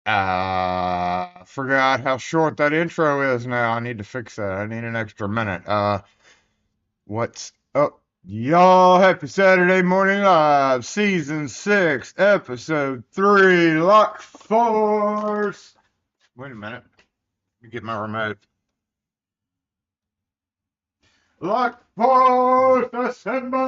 Forgot how short that intro is now. I need to fix that. I need an extra minute. What's up, y'all? Happy Saturday Morning Live, Season 6, Episode 3, Lock Force. Wait a minute. Let me get my remote. Lock Force, assemble!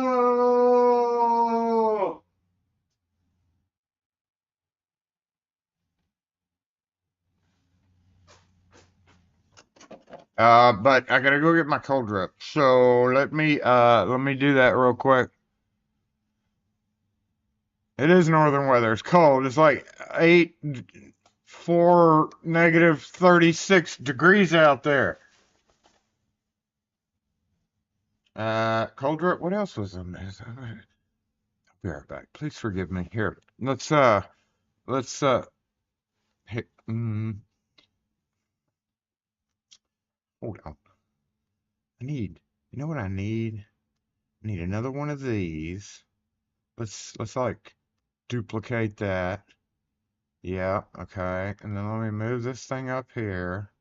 But I gotta go get my cold drip. So let me do that real quick. It is northern weather. It's cold. It's like 36 degrees out there. Cold drip. What else was in this? I'll be right back. Please forgive me. Here, let's hit, hold on. You know what I need? I need another one of these. Let's like duplicate that. Yeah, okay. And then let me move this thing up here.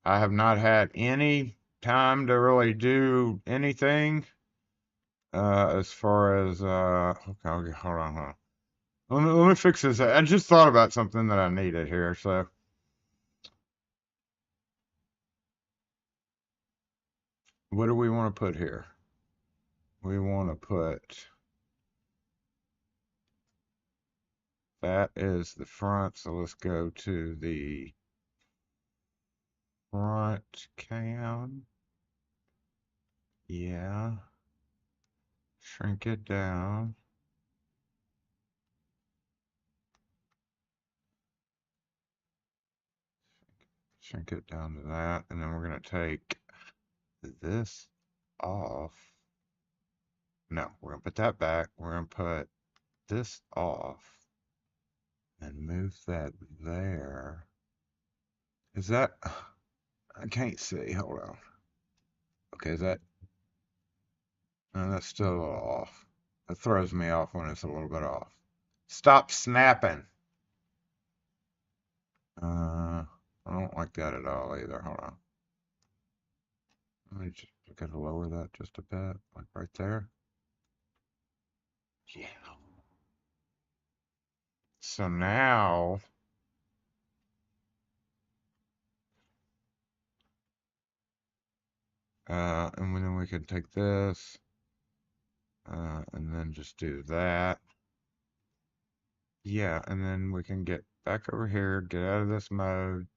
I have not had any time to really do anything as far as okay, hold on. Let me fix this. I just thought about something that I needed here. So what do we want to put here? We want to put that is the front. So let's go to the front cam. Yeah. Shrink it down. Shrink it down to that. And then we're going to take this off. No, we're going to put that back. We're going to put this off and move that there. Is that, I can't see. Hold on. Okay, is that, no, that's still a little off. That throws me off when it's a little bit off. Stop snapping. I don't like that at all either. Hold on. Let me just, I gotta lower that just a bit, like right there. Yeah. So now, and then we can take this, and then just do that. Yeah, and then we can get back over here, get out of this mode,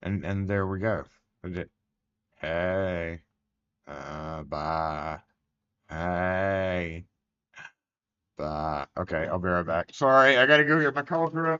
and there we go. Hey, bye. Hey, bye. Okay, I'll be right back. Sorry, I gotta go get my coffee.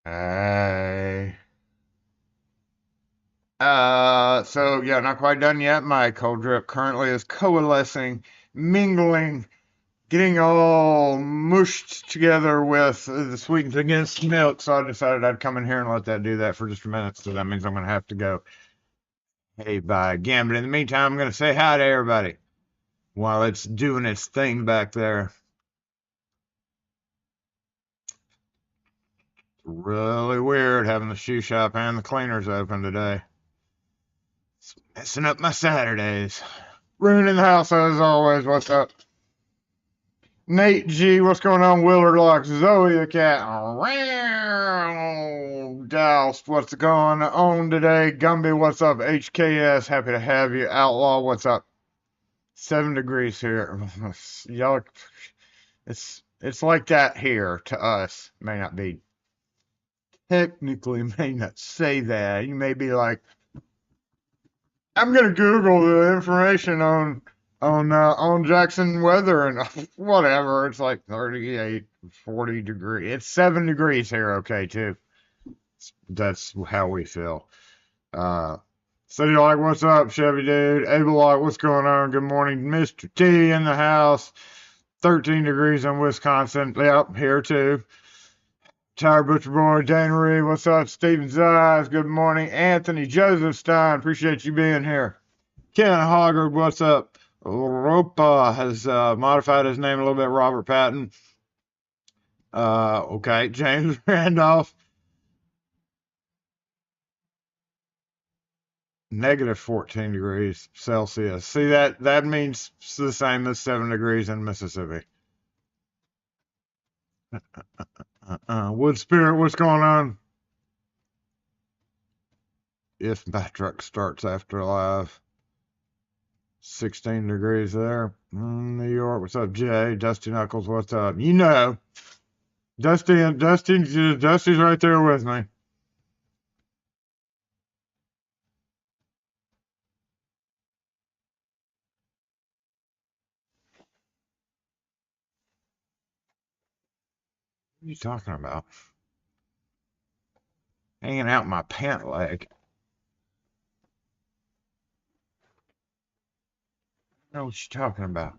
Hey. So yeah, not quite done yet. My cold drip currently is coalescing, mingling, getting all mushed together with the sweetened against milk. So I decided I'd come in here and let that do that for just a minute. So that means I'm gonna have to go. Hey, bye again. But in the meantime, I'm gonna say hi to everybody while it's doing its thing back there. Really weird having the shoe shop and the cleaners open today. It's messing up my Saturdays. Ruining the house as always. What's up? Nate G, what's going on? Willard Locks, Zoe the cat. Doused, what's going on today? Gumby, what's up? HKS, happy to have you. Outlaw, what's up? 7 degrees here. Y'all, it's like that here to us. May not be technically, may not say that. You may be like, I'm gonna Google the information on Jackson weather and whatever. It's like 38, 40 degrees. It's 7 degrees here, okay, too. That's how we feel. Uh, City Light, what's up, Chevy dude? Able Light, what's going on? Good morning, Mr. T in the house. 13 degrees in Wisconsin. Yep, here too. Tire Butcher Boy, Dan Reed, what's up? Steven Zies, good morning. Anthony Joseph Stein, appreciate you being here. Ken Hoggard, what's up? Europa has modified his name a little bit. Robert Patton. Okay. James Randolph. Negative 14 degrees Celsius. See that means it's the same as 7 degrees in Mississippi. Wood Spirit, what's going on? If my truck starts after live. 16 degrees there. New York, what's up, Jay? Dusty Knuckles, what's up? You know, Dusty's right there with me. What are you talking about? Hanging out my pant leg. I know what you're talking about.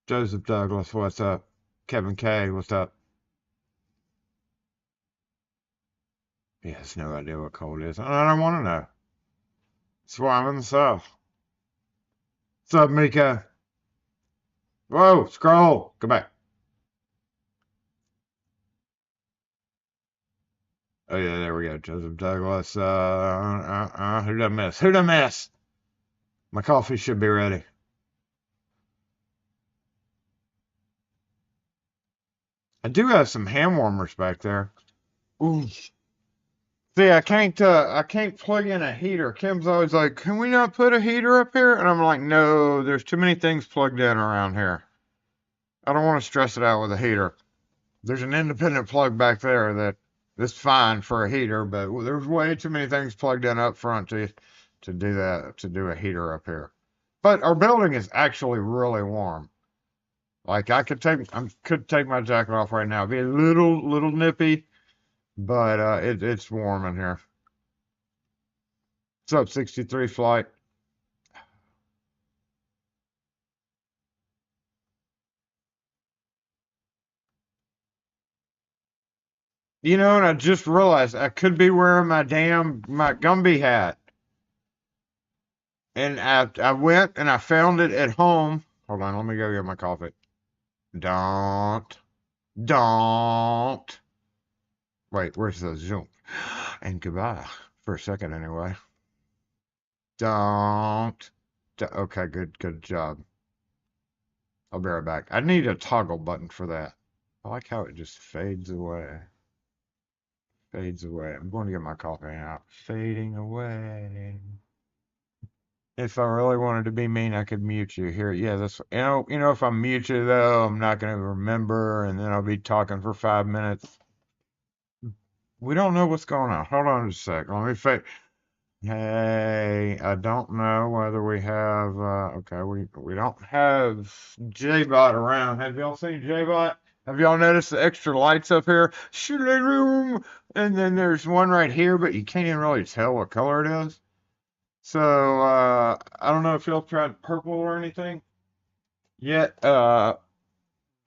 Joseph Douglas, what's up? Kevin K, what's up? He has no idea what cold is. And I don't want to know. That's why I'm in the South. What's up, Mika? Whoa, scroll. Go back. Oh, yeah, there we go. Joseph Douglas. Who did I miss? Who did I miss? My coffee should be ready. I do have some hand warmers back there. Ooh. See, I can't plug in a heater. Kim's always like, "Can we not put a heater up here?" And I'm like, "No, there's too many things plugged in around here. I don't want to stress it out with a heater." There's an independent plug back there that is fine for a heater, but there's way too many things plugged in up front to do that, to do a heater up here. But our building is actually really warm. Like I could take my jacket off right now. It'd be a little nippy, but it's warm in here. What's up, 63 flight? You know, and I just realized I could be wearing my Gumby hat. And I went and I found it at home. Hold on, let me go get my coffee. Don't. Don't. Wait, where's the zoom? And goodbye. For a second, anyway. Don't. Okay, good job. I'll be right back. I need a toggle button for that. I like how it just fades away. Fades away. I'm going to get my coffee out. Fading away. If I really wanted to be mean, I could mute you here. Yeah, that's if I mute you though, I'm not gonna remember, and then I'll be talking for 5 minutes. We don't know what's going on. Hold on just a sec. Let me fake. Hey, I don't know whether we have. Okay, we don't have J-Bot around. Have y'all seen J-Bot? Have y'all noticed the extra lights up here? Shoo-lee-room! And then there's one right here, but you can't even really tell what color it is. So, I don't know if y'all tried purple or anything yet. But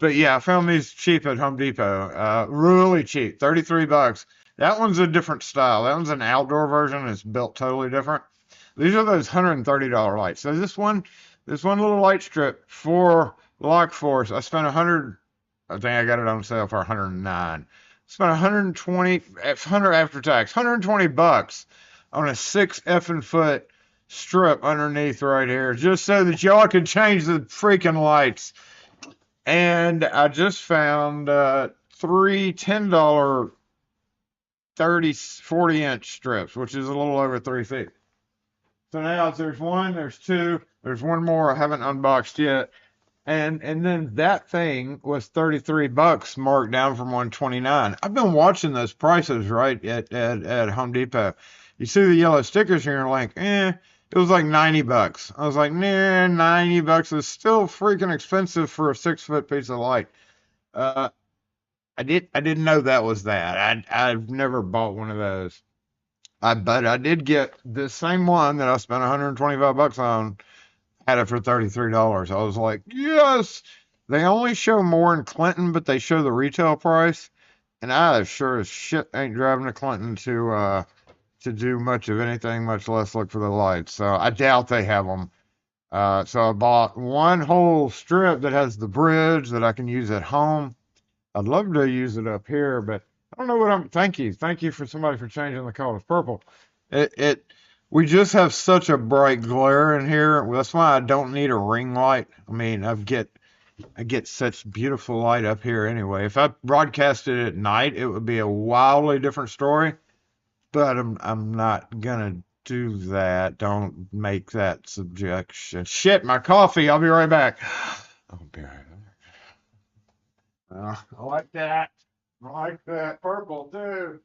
yeah, I found these cheap at Home Depot. Really cheap, 33 bucks. That one's a different style. That one's an outdoor version. It's built totally different. These are those $130 lights. So this one little light strip for Lock Force, I spent 100. I think I got it on sale for 109. Spent 120, 100 after tax, 120 bucks on a 6 effing foot strip underneath right here, just so that y'all could change the freaking lights. And I just found three $10 30, 40 inch strips, which is a little over 3 feet. So now there's one, there's two, there's one more I haven't unboxed yet. And then that thing was 33 bucks marked down from 129. I've been watching those prices right at Home Depot. You see the yellow stickers here and you're like, it was like 90 bucks. I was like, nah, 90 bucks is still freaking expensive for a 6 foot piece of light. Uh, I didn't know that was that. I've never bought one of those. But I did get the same one that I spent 125 bucks on. Had it for $33. I was like, yes. They only show more in Clinton, but they show the retail price. And I sure as shit ain't driving to Clinton to do much of anything, much less look for the lights. So I doubt they have them. So I bought one whole strip that has the bridge that I can use at home. I'd love to use it up here, but I don't know what I'm. Thank you, thank you for somebody for changing the color to purple. It. We just have such a bright glare in here. That's why I don't need a ring light. I mean, I get such beautiful light up here anyway. If I broadcasted it at night, it would be a wildly different story. But I'm not gonna do that. Don't make that subjection. Shit, my coffee. I'll be right back. I'll be right back. I like that. I like that purple too.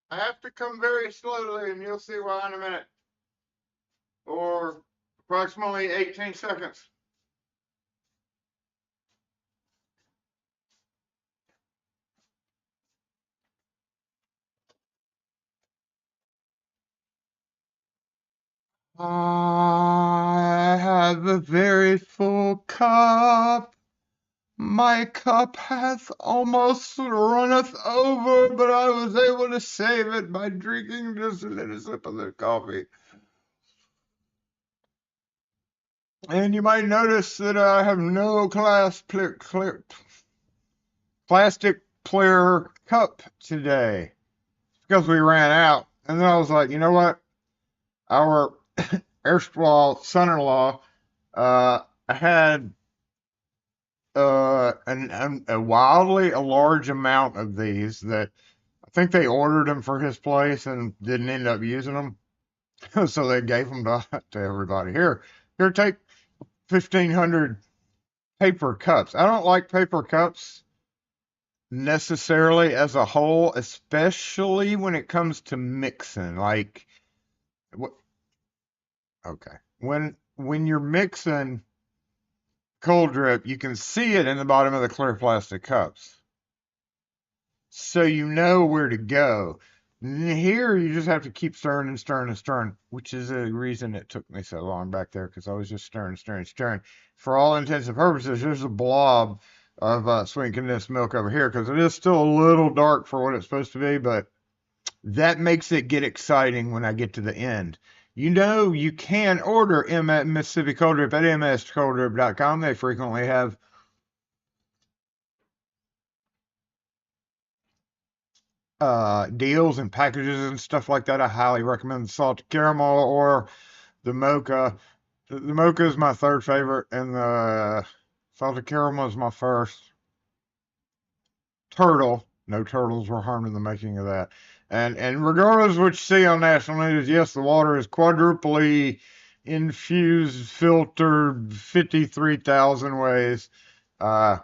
I have to come very slowly, and you'll see why in a minute, or approximately 18 seconds. I have a very full cup. My cup hath almost runneth over, but I was able to save it by drinking just a little sip of the coffee. And you might notice that I have no plastic clear cup today because we ran out. And then I was like, you know what? Our erstwhile son-in-law had a wildly a large amount of these that I think they ordered them for his place and didn't end up using them. So they gave them to everybody. Here, take 1,500 paper cups. I don't like paper cups necessarily as a whole, especially when it comes to mixing. Like, okay, when you're mixing cold drip, you can see it in the bottom of the clear plastic cups, so you know where to go. Here, you just have to keep stirring and stirring and stirring, which is the reason it took me so long back there because I was just stirring, stirring, stirring. For all intents and purposes, there's a blob of sweet condensed milk over here because it is still a little dark for what it's supposed to be, but that makes it get exciting when I get to the end. You know, you can order Mississippi Cold Drip at mscolddrip.com. They frequently have deals and packages and stuff like that. I highly recommend the salted caramel or the mocha. The mocha is my third favorite, and the salted caramel is my first. Turtle. No turtles were harmed in the making of that. And regardless of what you see on national news, yes, the water is quadruply infused, filtered 53,000 ways. Uh,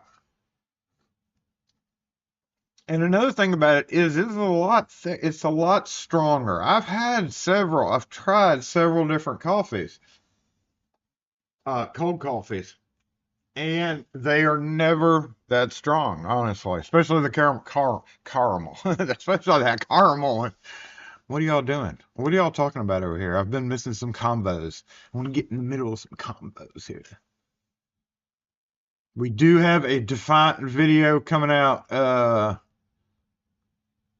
and another thing about it is it's a lot stronger. I've tried several different coffees, cold coffees, and they are never that strong, honestly. Especially the caramel, especially that caramel. What are y'all doing? What are y'all talking about over here? I've been missing some combos. I want to get in the middle of some combos here. We do have a Defiant video coming out.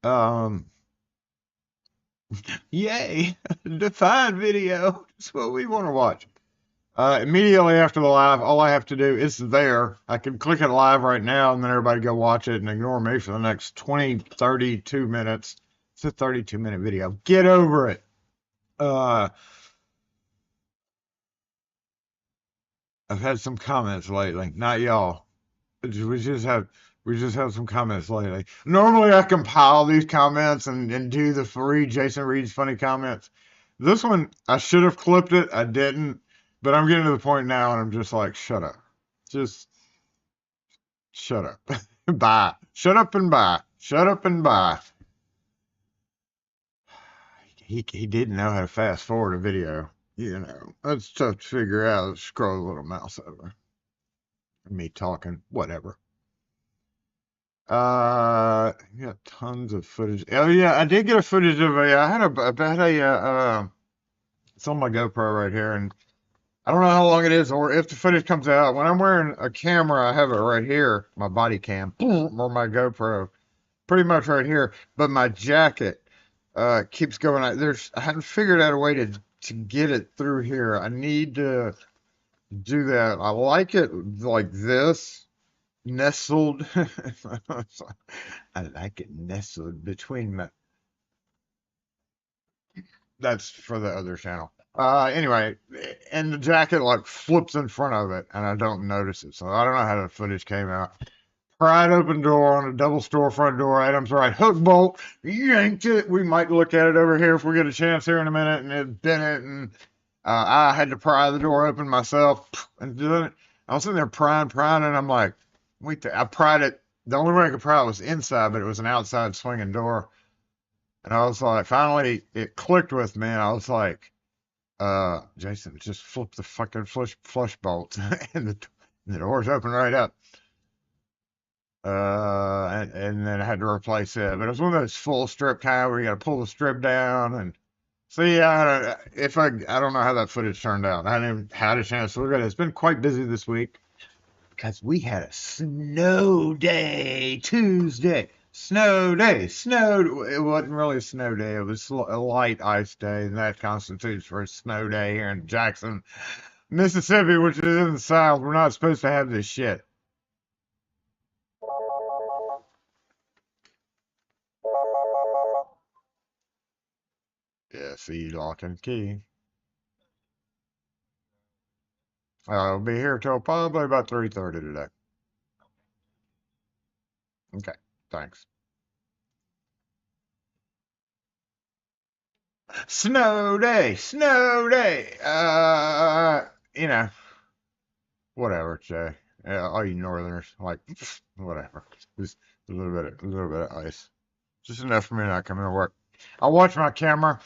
Um, Yay! Defiant video. That's what we want to watch. Immediately after the live, all I have to do is there. I can click it live right now and then everybody go watch it and ignore me for the next 20, 32 minutes. It's a 32-minute video. Get over it. Uh, I've had some comments lately. Not y'all. We just have we just have some comments lately. Normally I compile these comments and do the free Jason Reed's funny comments. This one I should have clipped it. I didn't. But I'm getting to the point now and I'm just like, shut up. Just shut up. Bye. Shut up and bye. Shut up and bye. He didn't know how to fast forward a video. You know, that's tough to figure out. Scroll a little mouse over. Me talking, whatever. You got tons of footage. Oh yeah, I did get a footage of it's on my GoPro right here, and I don't know how long it is or if the footage comes out. When I'm wearing a camera, I have it right here, my body cam, or my GoPro, pretty much right here. But my jacket keeps going out. I haven't figured out a way to get it through here. I need to do that. I like it like this, nestled. I like it nestled between my. That's for the other channel. Anyway, and the jacket like flips in front of it, and I don't notice it, so I don't know how the footage came out. Pried open door on a double storefront door. Adam's right. Hook bolt. Yanked it. We might look at it over here if we get a chance here in a minute. And it bent it. And I had to pry the door open myself. And doing it. I was sitting there prying, and I'm like, wait, I pried it. The only way I could pry it was inside, but it was an outside swinging door. And I was like, finally, it clicked with me. And I was like, Jason, just flip the fucking flush bolt. and the door's open right up. And then I had to replace it. But it was one of those full strip kind where you got to pull the strip down and see. I don't know how that footage turned out. I haven't even had a chance to look at it. It's been quite busy this week. because we had a snow day Tuesday. Snow day, snow. It wasn't really a snow day. It was a light ice day, and that constitutes for a snow day here in Jackson, Mississippi, which is in the South. We're not supposed to have this shit. Yeah, see, lock and key. I'll be here till probably about 3:30 today. Okay, thanks. Snow day, snow day. You know, whatever, Jay. All you Northerners, like, whatever. Just a little bit of ice. Just enough for me not coming to work. I watched my camera,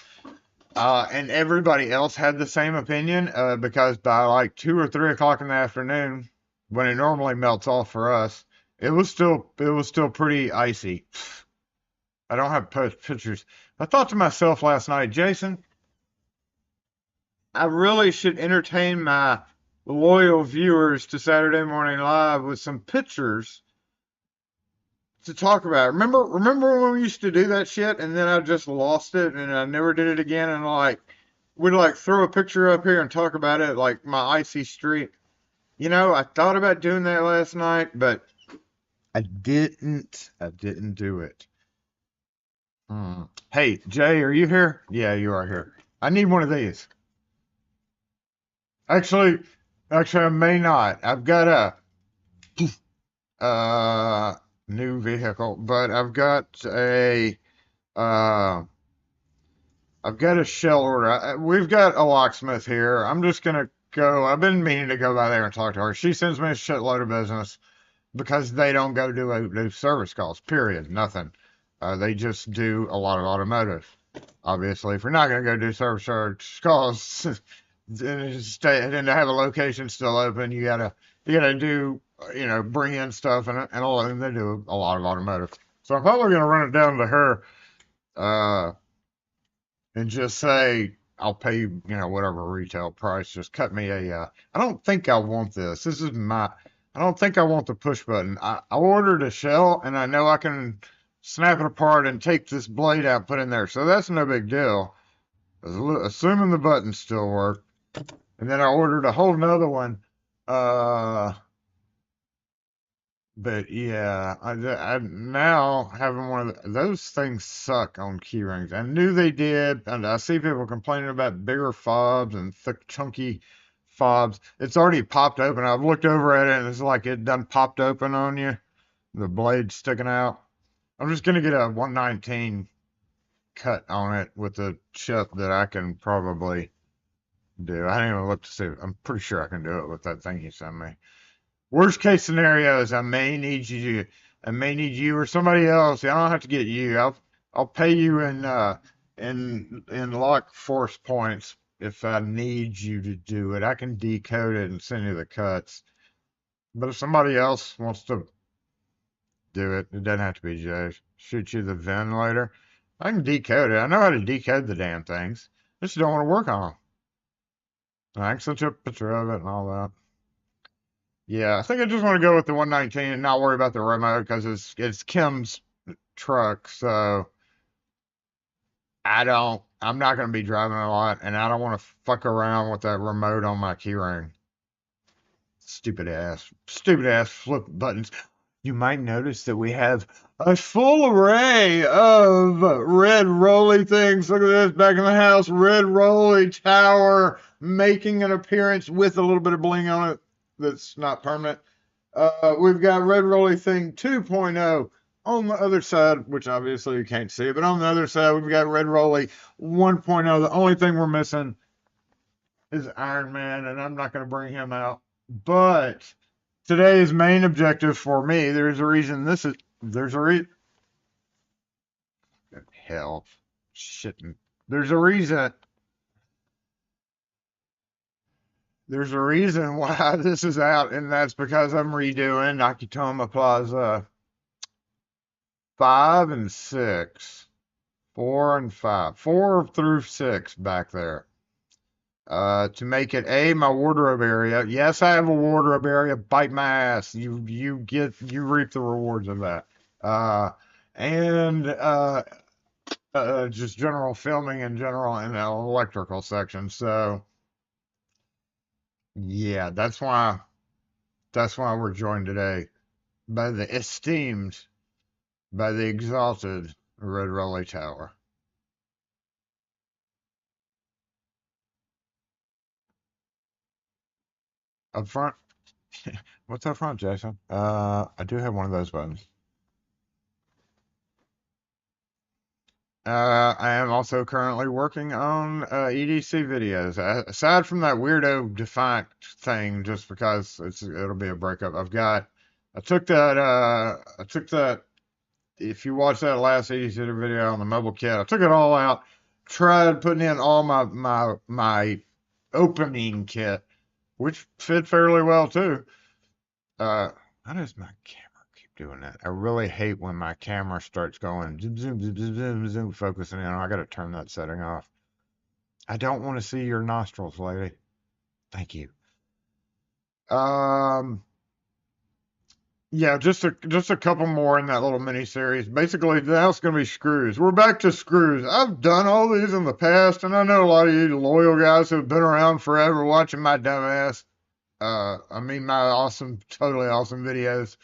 and everybody else had the same opinion, because by like 2 or 3 o'clock in the afternoon, when it normally melts off for us, it was still pretty icy. I don't have post pictures. I thought to myself last night, Jason, I really should entertain my loyal viewers to Saturday Morning Live with some pictures to talk about. Remember when we used to do that shit and then I just lost it and I never did it again and like we'd like throw a picture up here and talk about it like my icy street. You know, I thought about doing that last night, but I didn't. I didn't do it. Hmm. Hey, Jay, are you here? Yeah, you are here. I need one of these. Actually, I may not. I've got a new vehicle, but uh I've got a shell order. We've got a locksmith here. I'm just gonna go. I've been meaning to go by there and talk to her. She sends me a shitload of business because they don't go do service calls. Period. Nothing. They just do a lot of automotive. Obviously, if you're not gonna go do service charge calls, then to have a location still open, you gotta do bring in stuff and all of them. They do a lot of automotive. So I'm probably gonna run it down to her. Uh, and just say I'll pay you, whatever retail price. Just cut me a. I don't think I want this. This is my. I don't think I want the push button. I ordered a shell, and I know I can snap it apart and take this blade out, put in there. So that's no big deal, assuming the buttons still work. And then I ordered a whole nother one. Uh, but yeah, I now having one of those things suck on key rings. I knew they did, and I see people complaining about bigger fobs and thick, chunky fobs. It's already popped open. I've looked over at it, and it's like it done popped open on you, the blade sticking out. I'm just gonna get a 119 cut on it with a chip that I can probably do. I didn't even look to see. I'm pretty sure I can do it with that thing you sent me. Worst case scenario is I may need you or somebody else. I don't have to get you. I'll pay you in lock force points if I need you to do it. I can decode it and send you the cuts. But if somebody else wants to do it, it doesn't have to be Jay. Shoot you the VIN later. I can decode it. I know how to decode the damn things. I just don't want to work on them. I can send you a picture of it and all that. Yeah, I think I just want to go with the 119 and not worry about the remote because it's Kim's truck, so I'm not going to be driving a lot, and I don't want to fuck around with that remote on my keyring. Stupid ass flip buttons. You might notice that we have a full array of red rolly things. Look at this back in the house. Red rolly tower making an appearance with a little bit of bling on it that's not permanent. We've got red rolly thing 2.0 on the other side, which obviously you can't see, but on the other side, we've got red rolly 1.0. The only thing we're missing is Iron Man, and I'm not going to bring him out. But today's main objective for me, there's a reason, hell, shit, there's a reason, there's a reason why this is out, and that's because I'm redoing Nakatomi Plaza 5 and 6, 4 and 5, 4 through 6 back there. to make it my wardrobe area. Yes, I have a wardrobe area. Bite my ass. You reap the rewards of that. Uh, and just general filming in general in the electrical section. So yeah, that's why we're joined today by the esteemed, by the exalted Red Raleigh Tower. Up front, what's up front, Jason? I do have one of those buttons. I am also currently working on EDC videos. Aside from that weirdo Defiant thing, just because it'll be a breakup. I took that. If you watch that last EDC video on the mobile kit, I took it all out. Tried putting in all my opening kit, which fit fairly well too. How does my camera keep doing that? I really hate when my camera starts going zoom, zoom, zoom, zoom, zoom, zoom, focusing in. I got to turn that setting off. I don't want to see your nostrils, lady. Thank you. Um, yeah, just a couple more in that little mini series. Basically, now it's gonna be screws. We're back to screws. I've done all these in the past, and I know a lot of you loyal guys who have been around forever watching my dumb ass. I mean my awesome, totally awesome videos.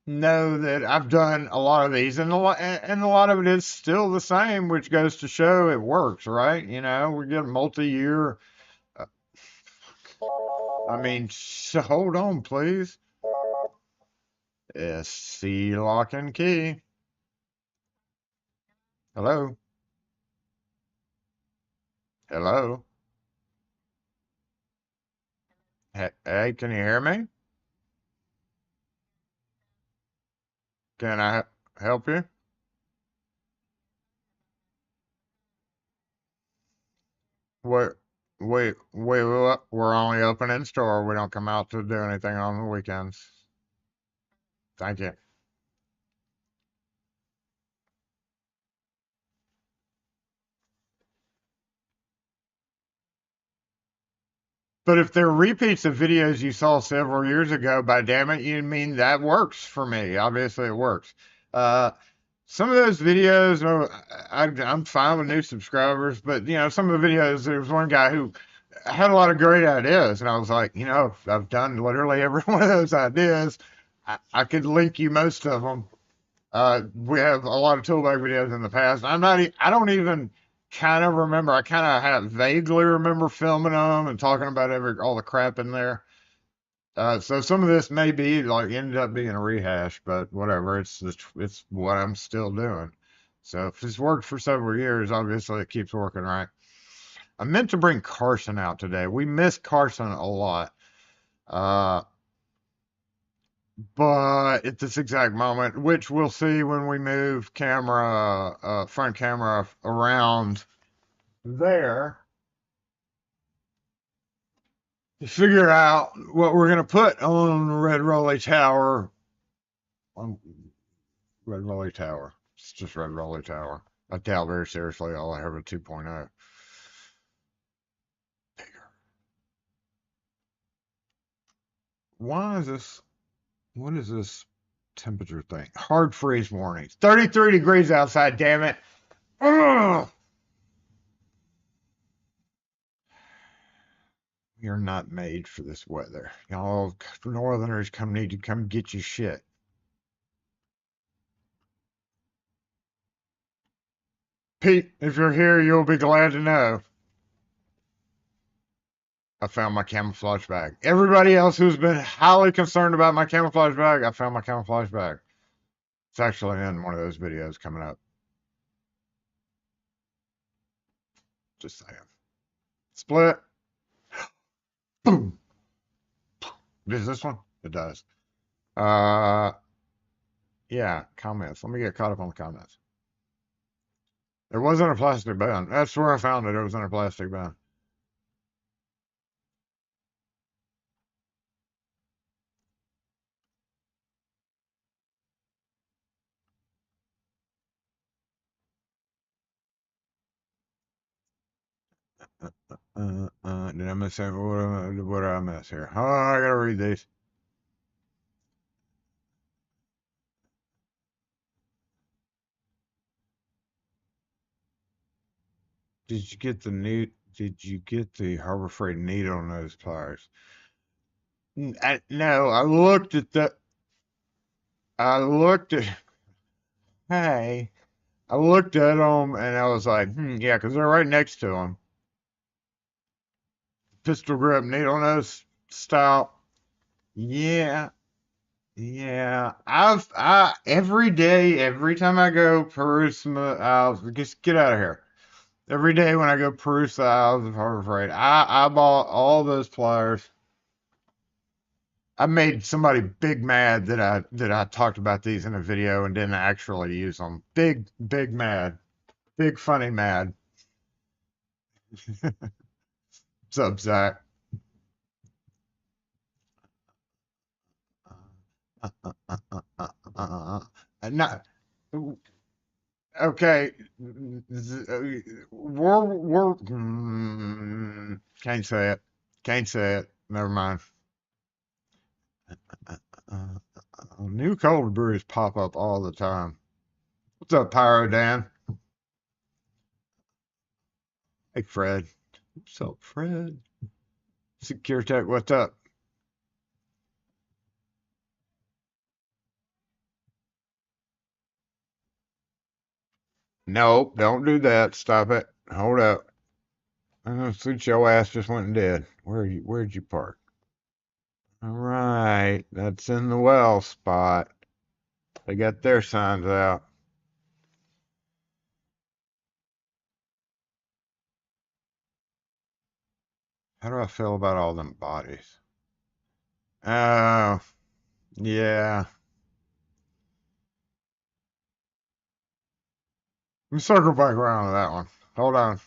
Know that I've done a lot of these, and a lot of it is still the same, which goes to show it works, right? You know, we get multi-year. Uh, I mean, hold on, please. SC lock and key. Hello, hello. Hey, can you hear me? Can I help you? Wait, we're only open in store. We don't come out to do anything on the weekends. Thank you. But if they're repeats of videos you saw several years ago, by damn it, you mean that works for me. Obviously, it works. Uh, some of those videos, I'm fine with new subscribers, but some of the videos, there was one guy who had a lot of great ideas, and I was like, I've done literally every one of those ideas. I could link you most of them. We have a lot of toolbag videos in the past. I don't even kind of remember. I kind of have vaguely remember filming them and talking about all the crap in there. So some of this may be like ended up being a rehash, but whatever. It's what I'm still doing. So if it's worked for several years, obviously it keeps working, right? I meant to bring Carson out today. We miss Carson a lot. Uh, but at this exact moment, which we'll see when we move front camera around there to figure out what we're gonna put on Red Raleigh Tower. On Red Raleigh Tower, it's just Red Raleigh Tower. I doubt very seriously I'll have a 2.0. Why is this? What is this temperature thing? Hard freeze warnings. 33 degrees outside. Damn it! Ugh! You're not made for this weather. Y'all northerners need to come get your shit. Pete, if you're here, you'll be glad to know. I found my camouflage bag. Everybody else who's been highly concerned about my camouflage bag, I found my camouflage bag. It's actually in one of those videos coming up. Just saying. Split. Boom. Does this one? It does. Uh, yeah, comments. Let me get caught up on the comments. It wasn't a plastic bag. That's where I found it. It was in a plastic bag. Did I miss anything? What did I miss here? Oh, I gotta read these. Did you get the Did you get the Harbor Freight needle nose pliers? No, I looked at the. I looked at. Hey, I looked at them and I was like, yeah, because they're right next to them. Pistol grip needle nose style. Yeah, yeah. I every day, every time I go peruse my aisles, just get out of here. Every day when I go peruse the aisles of Harbor Freight, I bought all those pliers. I made somebody big mad that I talked about these in a video and didn't actually use them. Big mad. Big funny mad. What's up, Zach? Not okay. Can't say it. Can't say it. Never mind. New cold brews pop up all the time. What's up, Pyro Dan? Hey, Fred. What's up, Fred? Secure Tech, what's up? Nope, don't do that. Stop it. Hold up. Since your ass just went and did. Where'd you park? All right, that's in the well spot. They got their signs out. How do I feel about all them bodies? Oh, yeah. Let me circle back around to that one. Hold on.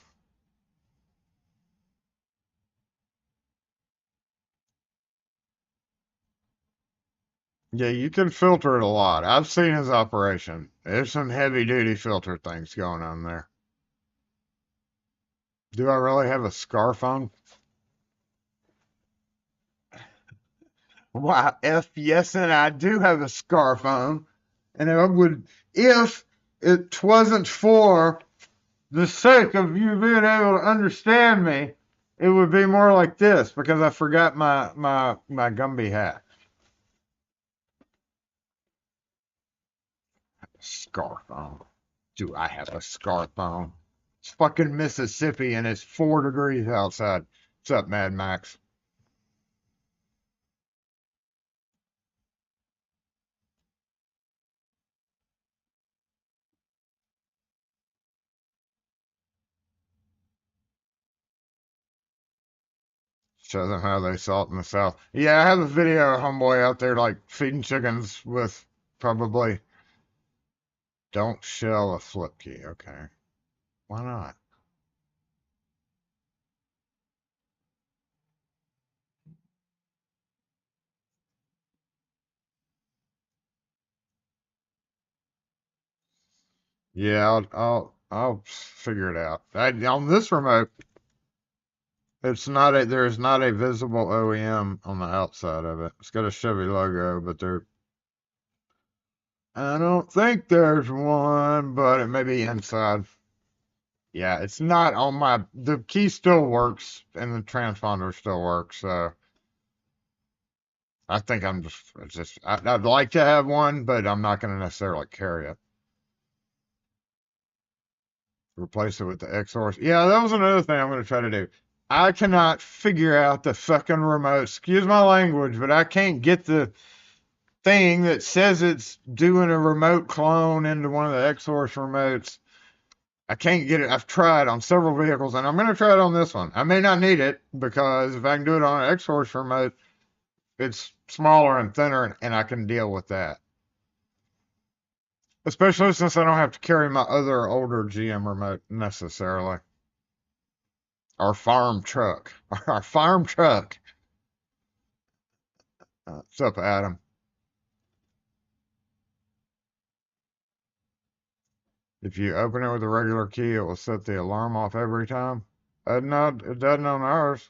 Yeah, you can filter it a lot. I've seen his operation. There's some heavy duty filter things going on there. Do I really have a scarf on? Why, F, yes, and I do have a scarf on. And I would, if it wasn't for the sake of you being able to understand me, it would be more like this because I forgot my Gumby hat. Scarf on. Do I have a scarf on? It's fucking Mississippi and it's 4 degrees outside. What's up, Mad Max? Show them how they salt in the South. Yeah, I have a video of homeboy out there like feeding chickens with probably don't shell a flip key. Okay. Why not? Yeah, I'll figure it out. On this remote, there's not a visible OEM on the outside of it. It's got a Chevy logo, but I don't think there's one, but it may be inside. Yeah, it's not on the key still works and the transponder still works, so I think I'd like to have one, but I'm not going to necessarily carry it. Replace it with the X-Horse. Yeah, that was another thing I'm going to try to do. I cannot figure out the fucking remote. Excuse my language, but I can't get the thing that says it's doing a remote clone into one of the X-Horse remotes. I can't get it. I've tried on several vehicles, and I'm going to try it on this one. I may not need it because if I can do it on an X-Horse remote, it's smaller and thinner, and I can deal with that. Especially since I don't have to carry my other older GM remote necessarily. Our farm truck. Our farm truck. What's up, Adam? If you open it with a regular key, it will set the alarm off every time. No, it doesn't on ours.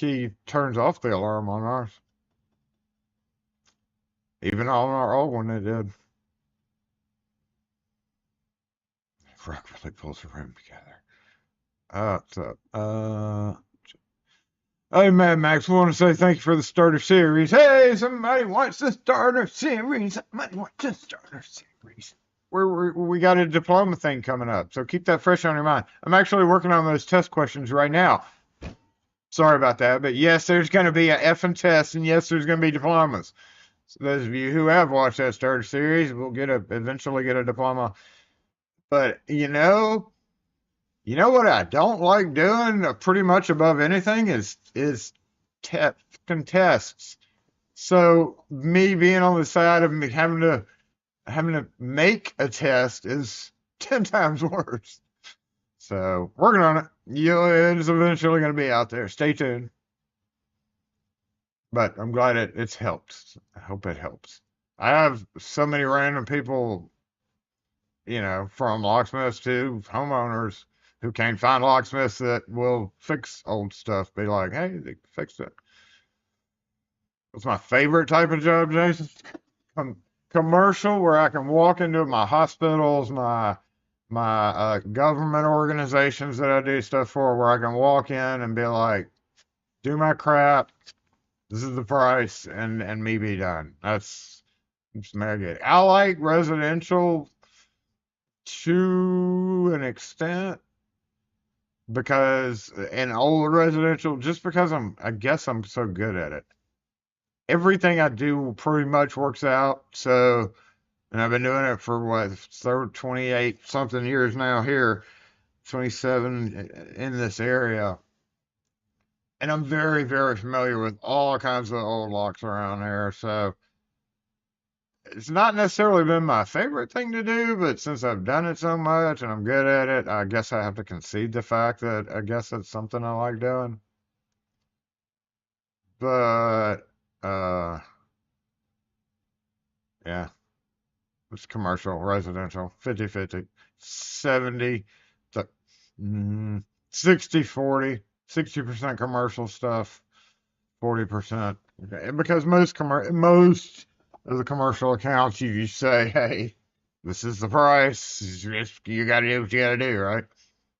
key turns off the alarm on ours. Even on our old one, it did. Rock really pulls the room together. What's up? Hey, Mad Max, we want to say thank you for the starter series. Hey, somebody wants the starter series. Somebody wants the starter series. We got a diploma thing coming up, so keep that fresh on your mind. I'm actually working on those test questions right now. Sorry about that, but yes, there's going to be a effing test, and yes, there's going to be diplomas. So those of you who have watched that starter series will eventually get a diploma. But you know what I don't like doing pretty much above anything is tests. So me being on the side of me having to make a test is 10 times worse. So working on it. It is eventually going to be out there. Stay tuned. But I'm glad it's helped. I hope it helps. I have so many random people, from locksmiths to homeowners who can't find locksmiths that will fix old stuff. Be like, hey, they fixed it. What's my favorite type of job, Jason? Commercial, where I can walk into my hospitals, my government organizations that I do stuff for, where I can walk in and be like, do my crap. This is the price, and me be done. That's mega. I like residential to an extent because in old residential, just because I guess I'm so good at it. Everything I do pretty much works out. So, and I've been doing it for what, 28 something years now here, 27 in this area. And I'm very, very familiar with all kinds of old locks around here. So it's not necessarily been my favorite thing to do, but since I've done it so much and I'm good at it, I guess I have to concede the fact that I guess it's something I like doing. But yeah, it's commercial, residential, 50-50, 70 to 60-40, 60% commercial stuff, 40%. Okay. Because most of the commercial accounts, you say, hey, this is the price. You got to do what you got to do, right?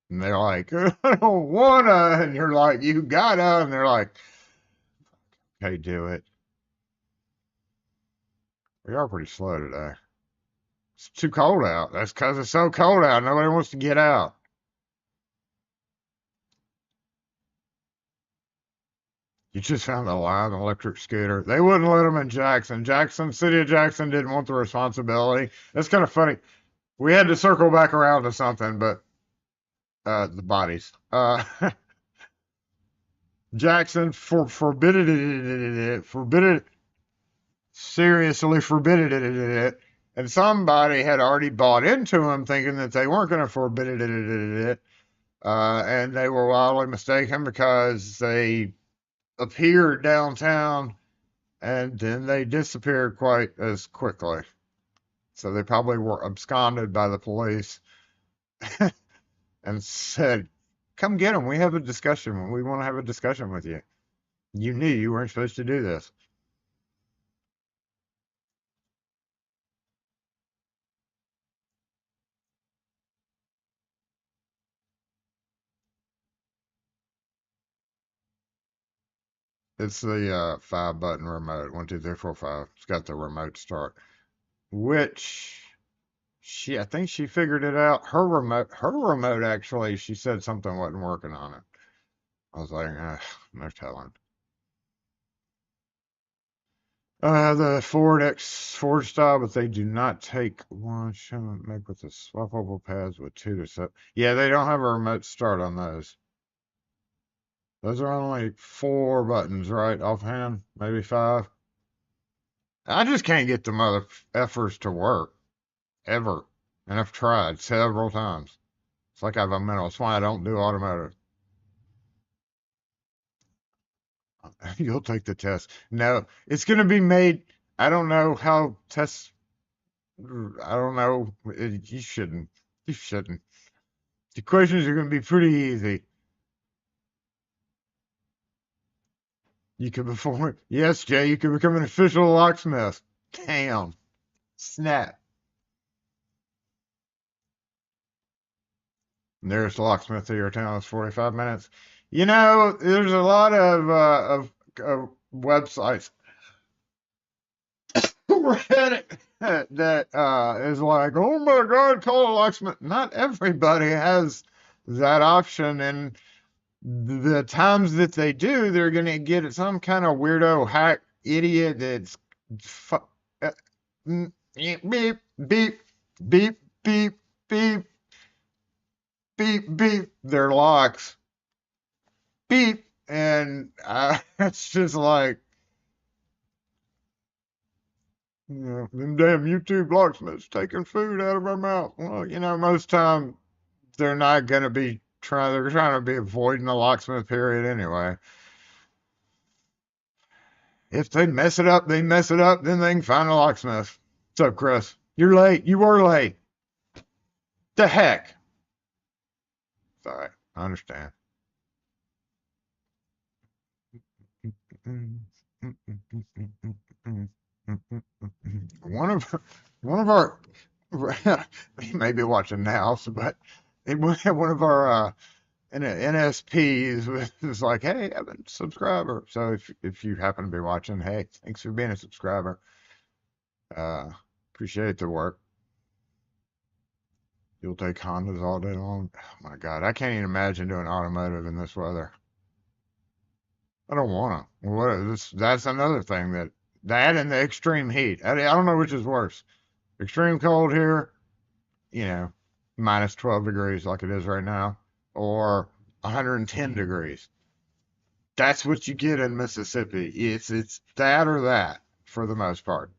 And they're like, I don't wanna. And you're like, you gotta. And they're like, okay, do it. We are pretty slow today. It's too cold out. That's because it's so cold out. Nobody wants to get out. You just found a live electric scooter. They wouldn't let them in Jackson. City of Jackson didn't want the responsibility. That's kind of funny. We had to circle back around to something, but the bodies. Jackson forbidden it, seriously forbidden it, and somebody had already bought into them thinking that they weren't going to forbid it, and they were wildly mistaken because they appeared downtown and then they disappeared quite as quickly. So they probably were absconded by the police and said, come get them. We have a discussion. We want to have a discussion with you. You knew you weren't supposed to do this. It's the 5-button remote. 1, 2, 3, 4, 5. It's got the remote start, which I think she figured it out. Her remote actually, she said something wasn't working on it. I was like, no telling. The Ford style, but they do not take one. Shouldn't make with the swappable pads with 2 to 7. Yeah, they don't have a remote start on those. Those are only 4 buttons, right? Offhand, maybe 5. I just can't get the mother effers to work ever, and I've tried several times. It's like I have a mental. That's why I don't do automotive. You'll take the test. No, it's going to be made. I don't know how tests. I don't know. You shouldn't. You shouldn't. The questions are going to be pretty easy. You could perform. Yes, Jay, you could become an official locksmith. Damn. Snap. Nearest locksmith to your town is 45 minutes. You know, there's a lot of websites Reddit that is like, oh my God, call a locksmith. Not everybody has that option, and the times that they do, they're gonna get some kind of weirdo hack idiot that's uh, beep beep beep beep beep beep beep. Their locks beep, and it's just like, you know, them damn YouTube locksmiths taking food out of our mouth. Well, you know, most time they're not gonna be trying. They're trying to be avoiding the locksmith period anyway. If they mess it up, they mess it up. Then they can find a locksmith. What's up, Chris? You're late. You were late. The heck? Sorry, I understand. One of one of our he may be watching now, but one of our NSPs was like, "Hey, I'm a subscriber." So if you happen to be watching, hey, thanks for being a subscriber. Uh, Appreciate the work. You'll take Hondas all day long. Oh my God, I can't even imagine doing automotive in this weather. I don't want to. What is this? That's another thing that and the extreme heat. I don't know which is worse. Extreme cold here, you know, minus 12 degrees like it is right now, or 110 degrees. That's what you get in Mississippi. It's that or that for the most part.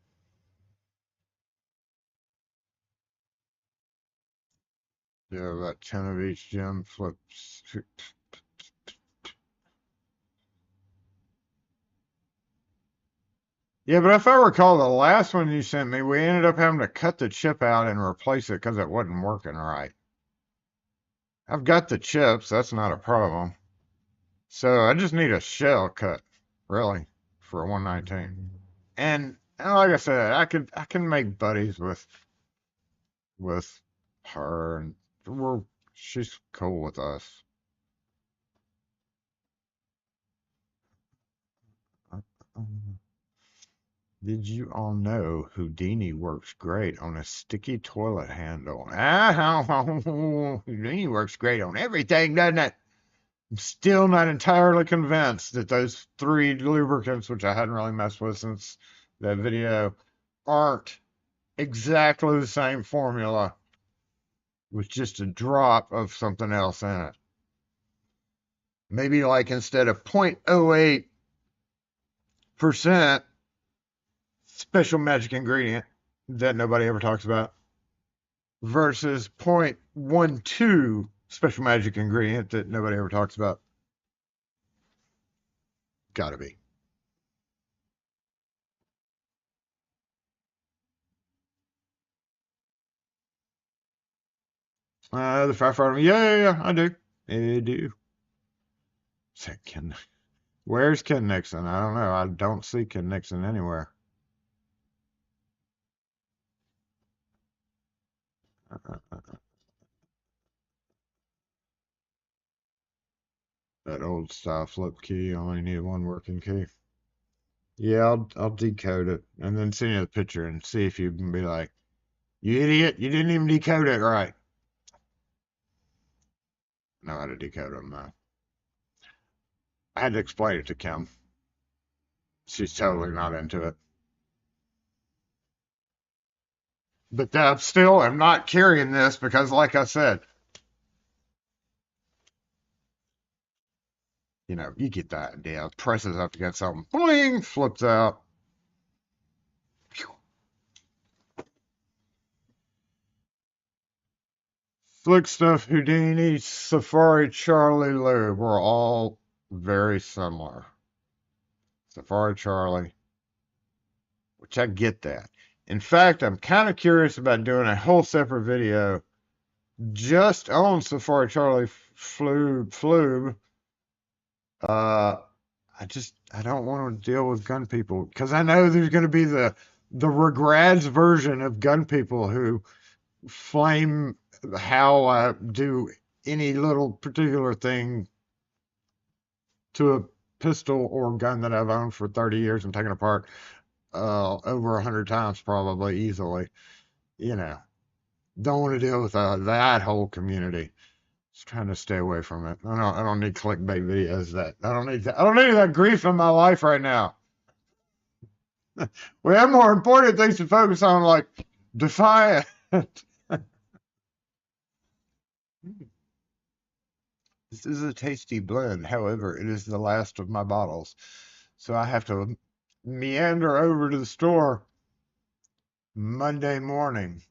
Yeah, about 10 of each gym flips. Yeah, but if I recall, the last one you sent me, we ended up having to cut the chip out and replace it because it wasn't working right. I've got the chips, that's not a problem. So I just need a shell cut, really, for a 119. And like I said, I can make buddies with her, and she's cool with us. Did you all know Houdini works great on a sticky toilet handle? Houdini works great on everything, doesn't it? I'm still not entirely convinced that those three lubricants, which I hadn't really messed with since that video, aren't exactly the same formula with just a drop of something else in it. Maybe like instead of 0.08% special magic ingredient that nobody ever talks about versus 0.12 special magic ingredient that nobody ever talks about. Gotta be. The firefighter. Yeah, I do. I do. Ken, where's Ken Nixon? I don't know. I don't see Ken Nixon anywhere. That old style flip key. I only need one working key. Yeah, I'll decode it and then send you the picture and see if you can be like, you idiot, you didn't even decode it right. I know how to decode them though. I had to explain it to Kim. She's totally not into it. But still, I'm not carrying this because, like I said, you know, you get that idea. Presses up against something, boing, flips out. Slick Stuff, Houdini, Safari, Charlie, Lou were all very similar. Safari, Charlie, which I get that. In fact, I'm kind of curious about doing a whole separate video just on Safari Charlie Flube. Uh, I don't want to deal with gun people because I know there's going to be the regrets version of gun people who flame how I do any little particular thing to a pistol or gun that I've owned for 30 years and taken apart over 100 times probably easily. You know, don't want to deal with that whole community. Just trying to stay away from it. I don't need clickbait videos. That I don't need that. I don't need that grief in my life right now. We have more important things to focus on, like Defiant. This is a tasty blend. However, it is the last of my bottles. So I have to meander over to the store Monday morning.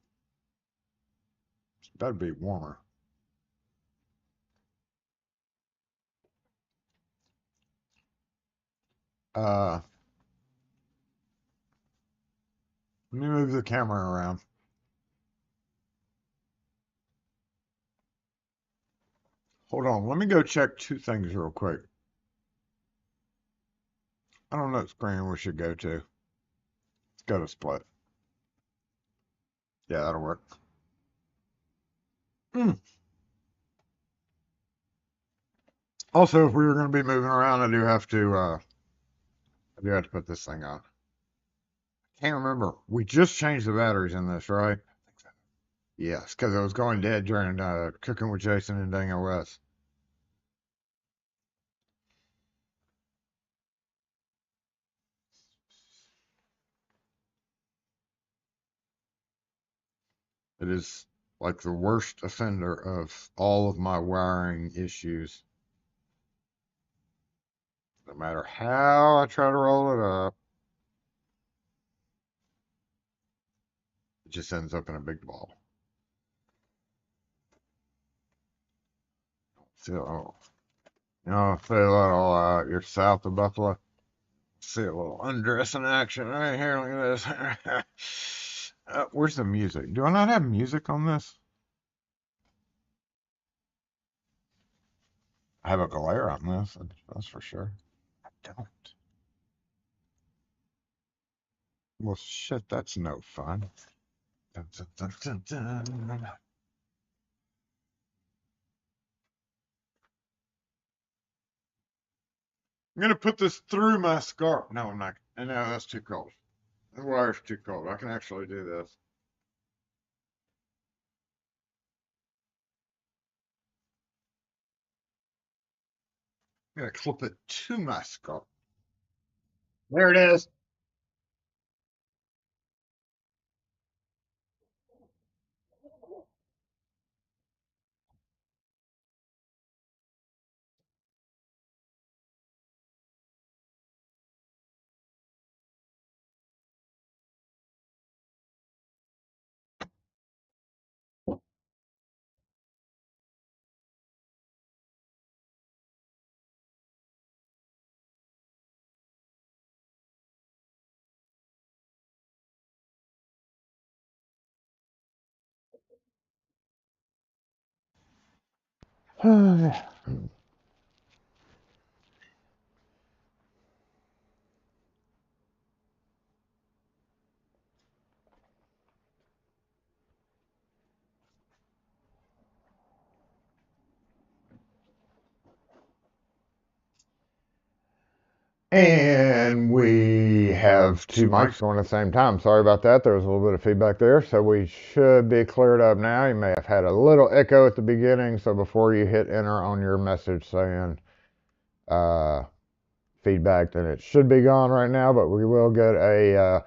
It's better be warmer. Uh, Let me move the camera around. Hold on. Let me go check two things real quick. I don't know what screen we should go to. Let's go to split. Yeah, that'll work. Mm. Also, if we were going to be moving around, I do have to put this thing on. Can't remember. We just changed the batteries in this, right? Yes, because it was going dead during cooking with Jason and Dang OS. It is like the worst offender of all of my wiring issues. No matter how I try to roll it up, it just ends up in a big ball. So, say a little, you're south of Buffalo. See a little undressing action right here. Look at this. Where's the music? Do I not have music on this? I have a glare on this, that's for sure. I don't. Well, shit, that's no fun. Dun, dun, dun, dun, dun. I'm gonna put this through my scarf. No, I'm not. No, that's too cold. The wire's too cold. I can actually do this. I'm gonna clip it to my scarf. There it is. And we have two mics going at the same time. Sorry about that. There was a little bit of feedback there. So we should be cleared up now. You may have had a little echo at the beginning. So before you hit enter on your message saying uh, feedback, then it should be gone right now. But we will get a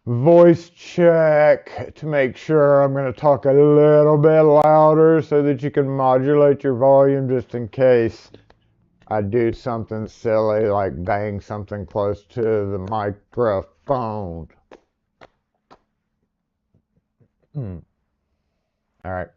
voice check to make sure. I'm going to talk a little bit louder so that you can modulate your volume just in case I do something silly like bang something close to the microphone. All right.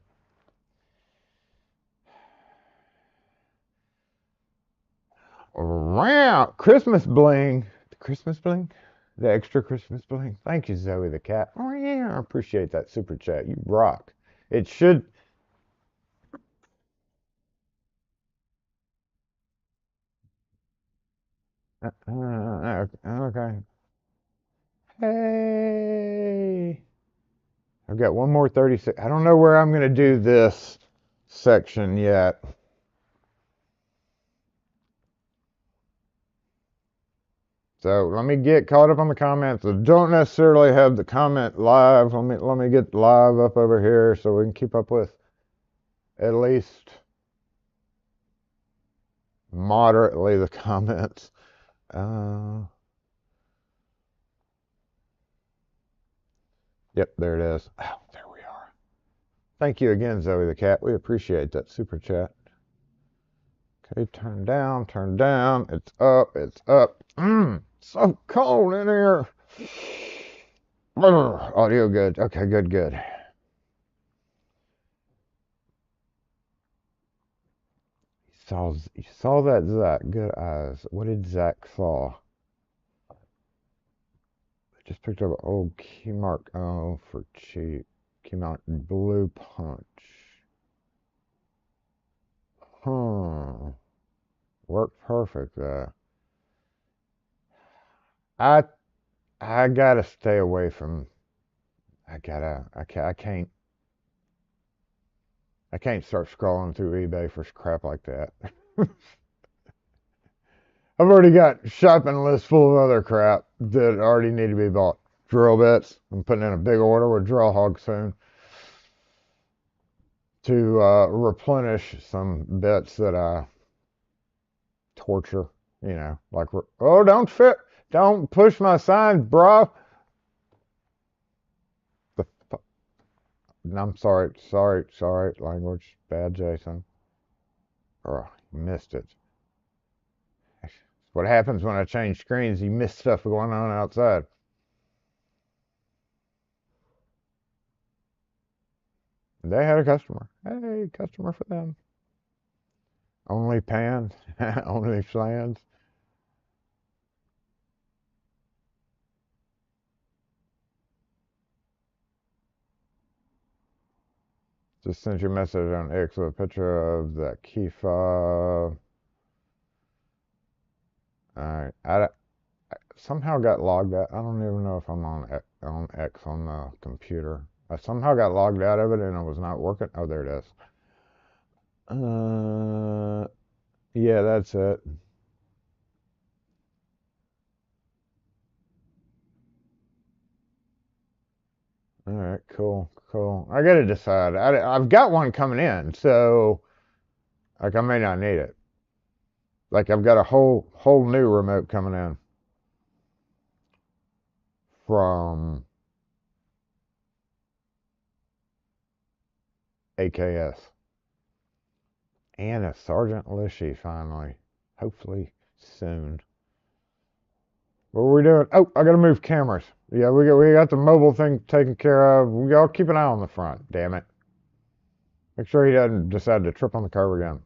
Wow. Christmas bling. The Christmas bling? The extra Christmas bling. Thank you, Zoe the cat. Oh, yeah. I appreciate that super chat. You rock. It should. Okay. Hey. I've got one more 36. I don't know where I'm going to do this section yet. So let me get caught up on the comments. I don't necessarily have the comment live. Let me get live up over here so we can keep up with at least moderately the comments. Yep, there it is. Oh, there we are. Thank you again, Zoe the cat. We appreciate that super chat. Okay, turn down, turn down. It's up, it's up. So cold in here. Audio good. Okay, good, good. You saw that, Zach. Good eyes. What did Zach saw? I just picked up an old Keymark. Oh, for cheap. Keymark Blue Punch. Worked perfect there. I I gotta stay away from. I can't start scrolling through eBay for crap like that. I've already got shopping lists full of other crap that already need to be bought. Drill bits. I'm putting in a big order with Drill Hog soon to replenish some bits that I torture. You know, like, oh, don't push my sign, bro. The, I'm sorry, language, bad, Jason. Oh, you missed it. What happens when I change screens? You miss stuff going on outside. They had a customer. Hey, customer for them. Only pans, only flans. Just sent you a message on X with a picture of that key fob. Alright, I somehow got logged out. I don't even know if I'm on X on the computer. I somehow got logged out of it and it was not working. Oh, there it is. Yeah, that's it. All right, cool, cool. I gotta decide. I've got one coming in, so like I may not need it. Like I've got a whole new remote coming in from AKS and a Sergeant Lishy finally, hopefully soon. What are we doing? Oh, I gotta move cameras. Yeah, we got the mobile thing taken care of. We all keep an eye on the front. Damn it! Make sure he doesn't decide to trip on the curb again.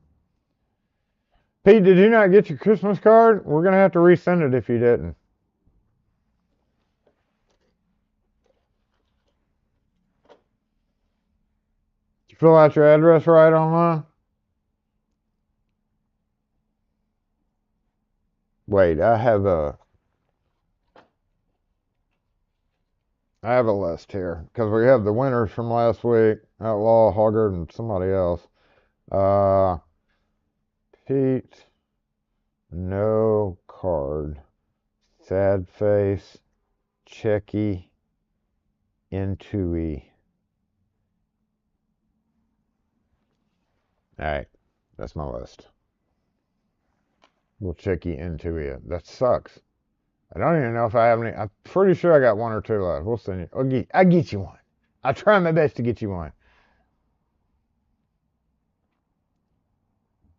Pete, did you not get your Christmas card? We're gonna have to resend it if you didn't. Did you fill out your address right online? Wait, I have a list here because we have the winners from last week, Outlaw, Hoggard, and somebody else. Uh, Pete, no card. Sad face, Checky, Intui. All right, that's my list. We'll Checky, Intui. That sucks. I don't even know if I have any. I'm pretty sure I got one or two left. We'll send you. I'll get you one. I'll try my best to get you one.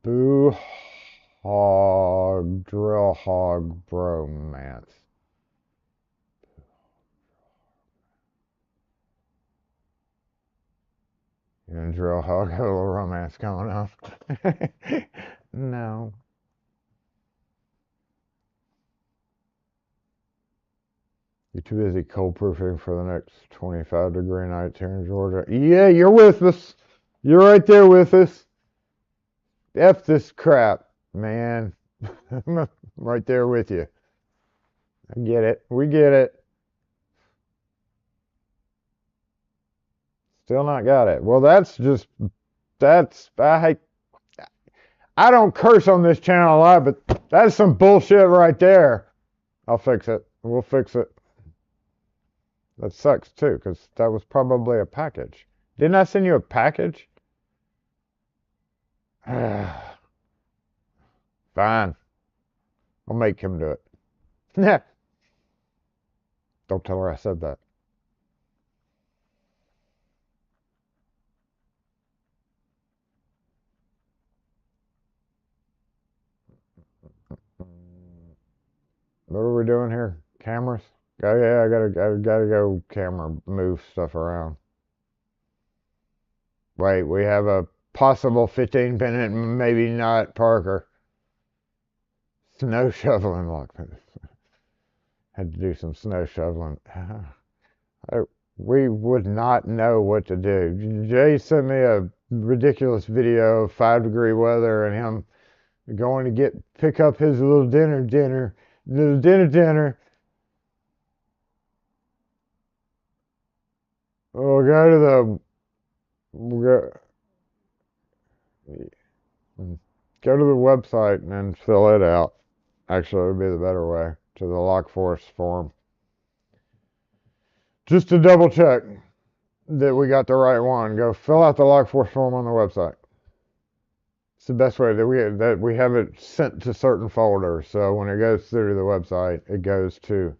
Boo hog, drill hog, bromance. You and drill hog have a little romance going on. No. You're too busy cold proofing for the next 25-degree nights here in Georgia. Yeah, you're with us. You're right there with us. F this crap, man. I'm right there with you. I get it. We get it. Still not got it. Well, I hate, I don't curse on this channel a lot, but that's some bullshit right there. I'll fix it. We'll fix it. That sucks too, because that was probably a package. Didn't I send you a package? Fine. I'll make him do it. Don't tell her I said that. What are we doing here? Cameras? Oh yeah, I gotta go camera move stuff around. Wait, we have a possible 15-minute, maybe not Parker. Snow shoveling Locksmith. Had to do some snow shoveling. We would not know what to do. Jay sent me a ridiculous video of 5-degree weather and him going to pick up his little dinner. We'll go to the we'll go to the website and fill it out. Actually, it would be the better way to the Lockforce form. Just to double check that we got the right one, go fill out the Lockforce form on the website. It's the best way that we have it sent to certain folders. So when it goes through the website, it goes to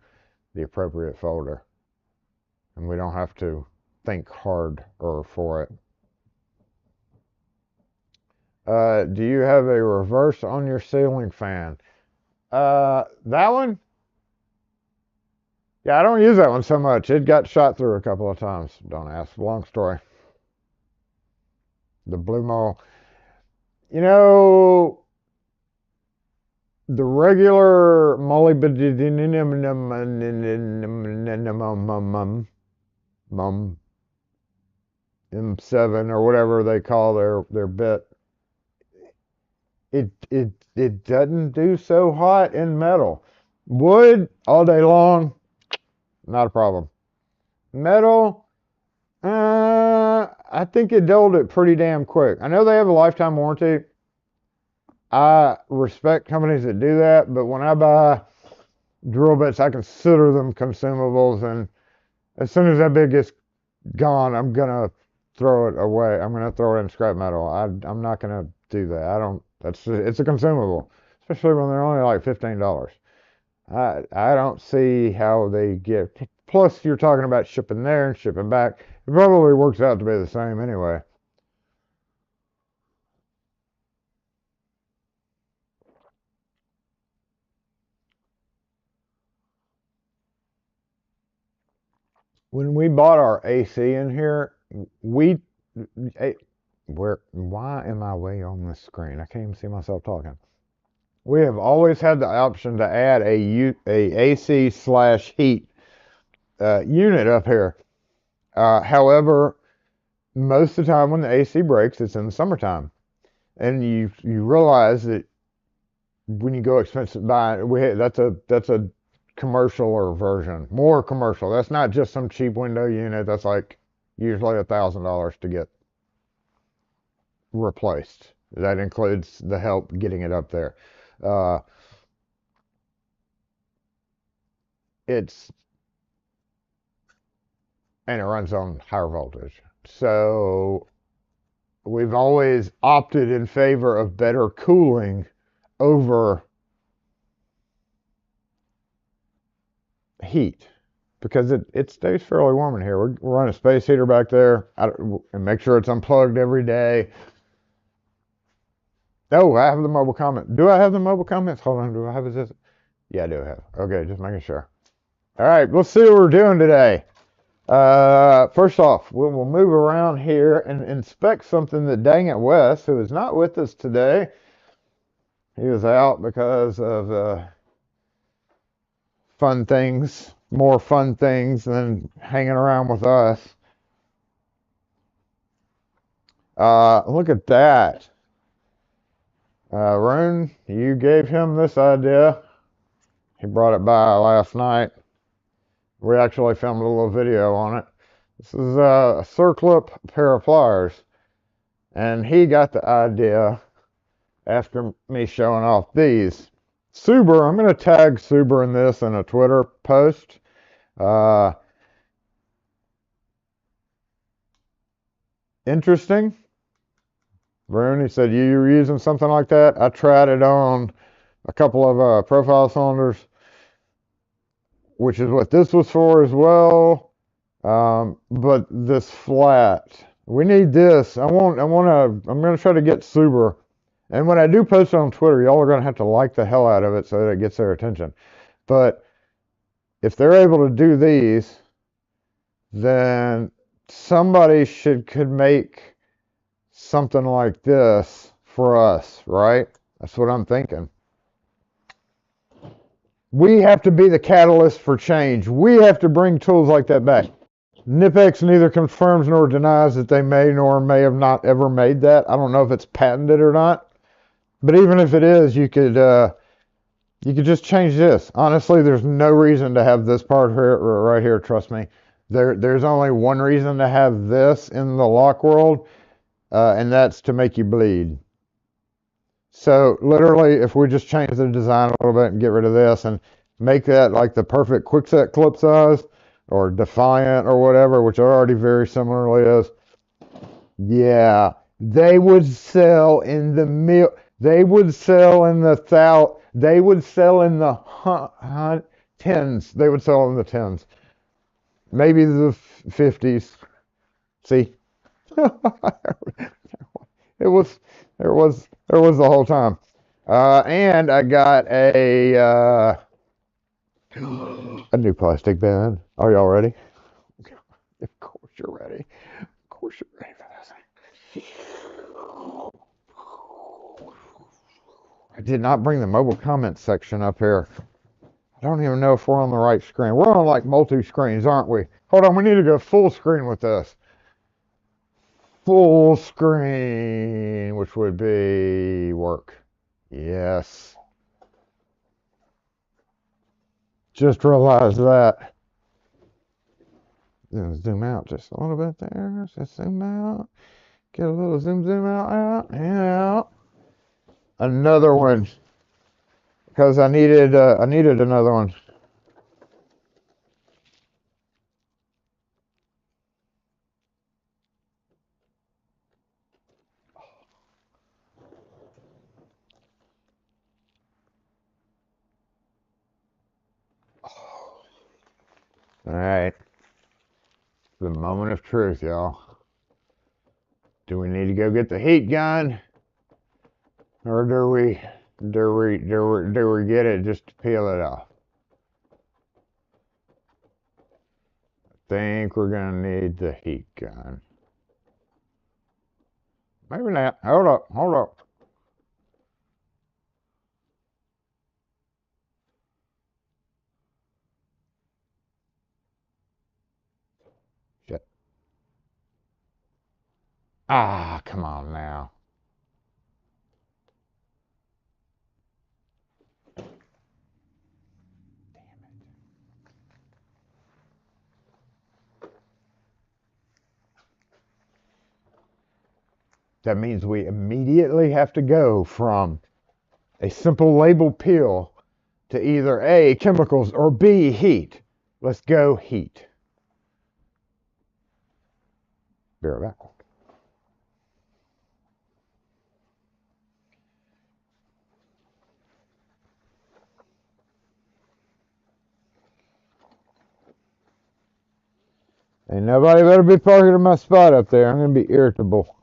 the appropriate folder, and we don't have to think harder for it. Do you have a reverse on your ceiling fan? That one? Yeah, I don't use that one so much. It got shot through a couple of times. Don't ask. Long story. The blue mole. You know, the regular molybdenum M7 or whatever they call their bit, it doesn't do so hot in metal. Wood all day long, not a problem. Metal, I think it dulled it pretty damn quick. I know they have a lifetime warranty. I respect companies that do that, but when I buy drill bits, I consider them consumables, and as soon as that bit gets gone, I'm gonna throw it away. I'm gonna throw it in scrap metal. I'm not gonna do that. I don't. It's a consumable, especially when they're only like $15. I don't see how they get. Plus, you're talking about shipping there and shipping back. It probably works out to be the same anyway. When we bought our AC in here, we eh, why am I way on this screen? I can't even see myself talking. We have always had the option to add a AC slash heat unit up here. However, most of the time when the AC breaks, it's in the summertime, and you realize that when you go expensive buy, that's a commercial version, more commercial. That's not just some cheap window unit. That's like usually $1,000 to get replaced. That includes the help getting it up there. Uh, it's and it runs on higher voltage. So we've always opted in favor of better cooling over heat because it stays fairly warm in here. We're running a space heater back there and make sure it's unplugged every day. Oh, I have the mobile comment. Do I have the mobile comments? Hold on. Do I have this? Yeah, I do have. Okay, just making sure. All right, let's see what we're doing today. First off, we'll move around here and inspect something that Dang It Wes, who is not with us today, he was out because of fun things, more fun things than hanging around with us. Look at that. Rune, you gave him this idea. He brought it by last night. We actually filmed a little video on it. This is a circlip pair of pliers. And he got the idea after me showing off these. Suber, I'm going to tag Suber in this in a Twitter post. Interesting. Rune, he said, you were using something like that? I tried it on a couple of profile cylinders, which is what this was for as well. But this flat, we need this. I'm gonna try to get Suber. And when I do post it on Twitter, y'all are gonna have to like the hell out of it so that it gets their attention. But if they're able to do these, then somebody could make something like this for us, right? That's what I'm thinking. We have to be the catalyst for change. We have to bring tools like that back. Nipex neither confirms nor denies that they may nor may have not ever made that. I don't know if it's patented or not. But even if it is, you could just change this. Honestly, there's no reason to have this part here, right here, trust me. There's only one reason to have this in the lock world, and that's to make you bleed. So literally, if we just change the design a little bit and get rid of this and make that like the perfect quickset clip size or Defiant or whatever, which already very similarly is, yeah, they would sell in the they would sell in the they would sell in the tens. They would sell in the tens, maybe the 50s. See, it was there was the whole time. And I got a new plastic bin. Are y'all ready? Of course you're ready. Of course you're ready for this. I did not bring the mobile comment section up here. I don't even know if we're on the right screen. We're on like multi-screens, aren't we? Hold on, we need to go full screen with this. Full screen, which would be work. Yes. Just realized that. Zoom out just a little bit there. Just zoom out. Get a little zoom out, and out. Another one. Because I needed another one. All right. The moment of truth, y'all. Do we need to go get the heat gun? Or do we get it just to peel it off? I think we're gonna need the heat gun. Maybe not. Hold up. Shit. Ah, come on now. That means we immediately have to go from a simple label peel to either A, chemicals, or B, heat. Let's go heat. Be right back. Ain't nobody better be parking in my spot up there. I'm gonna be irritable.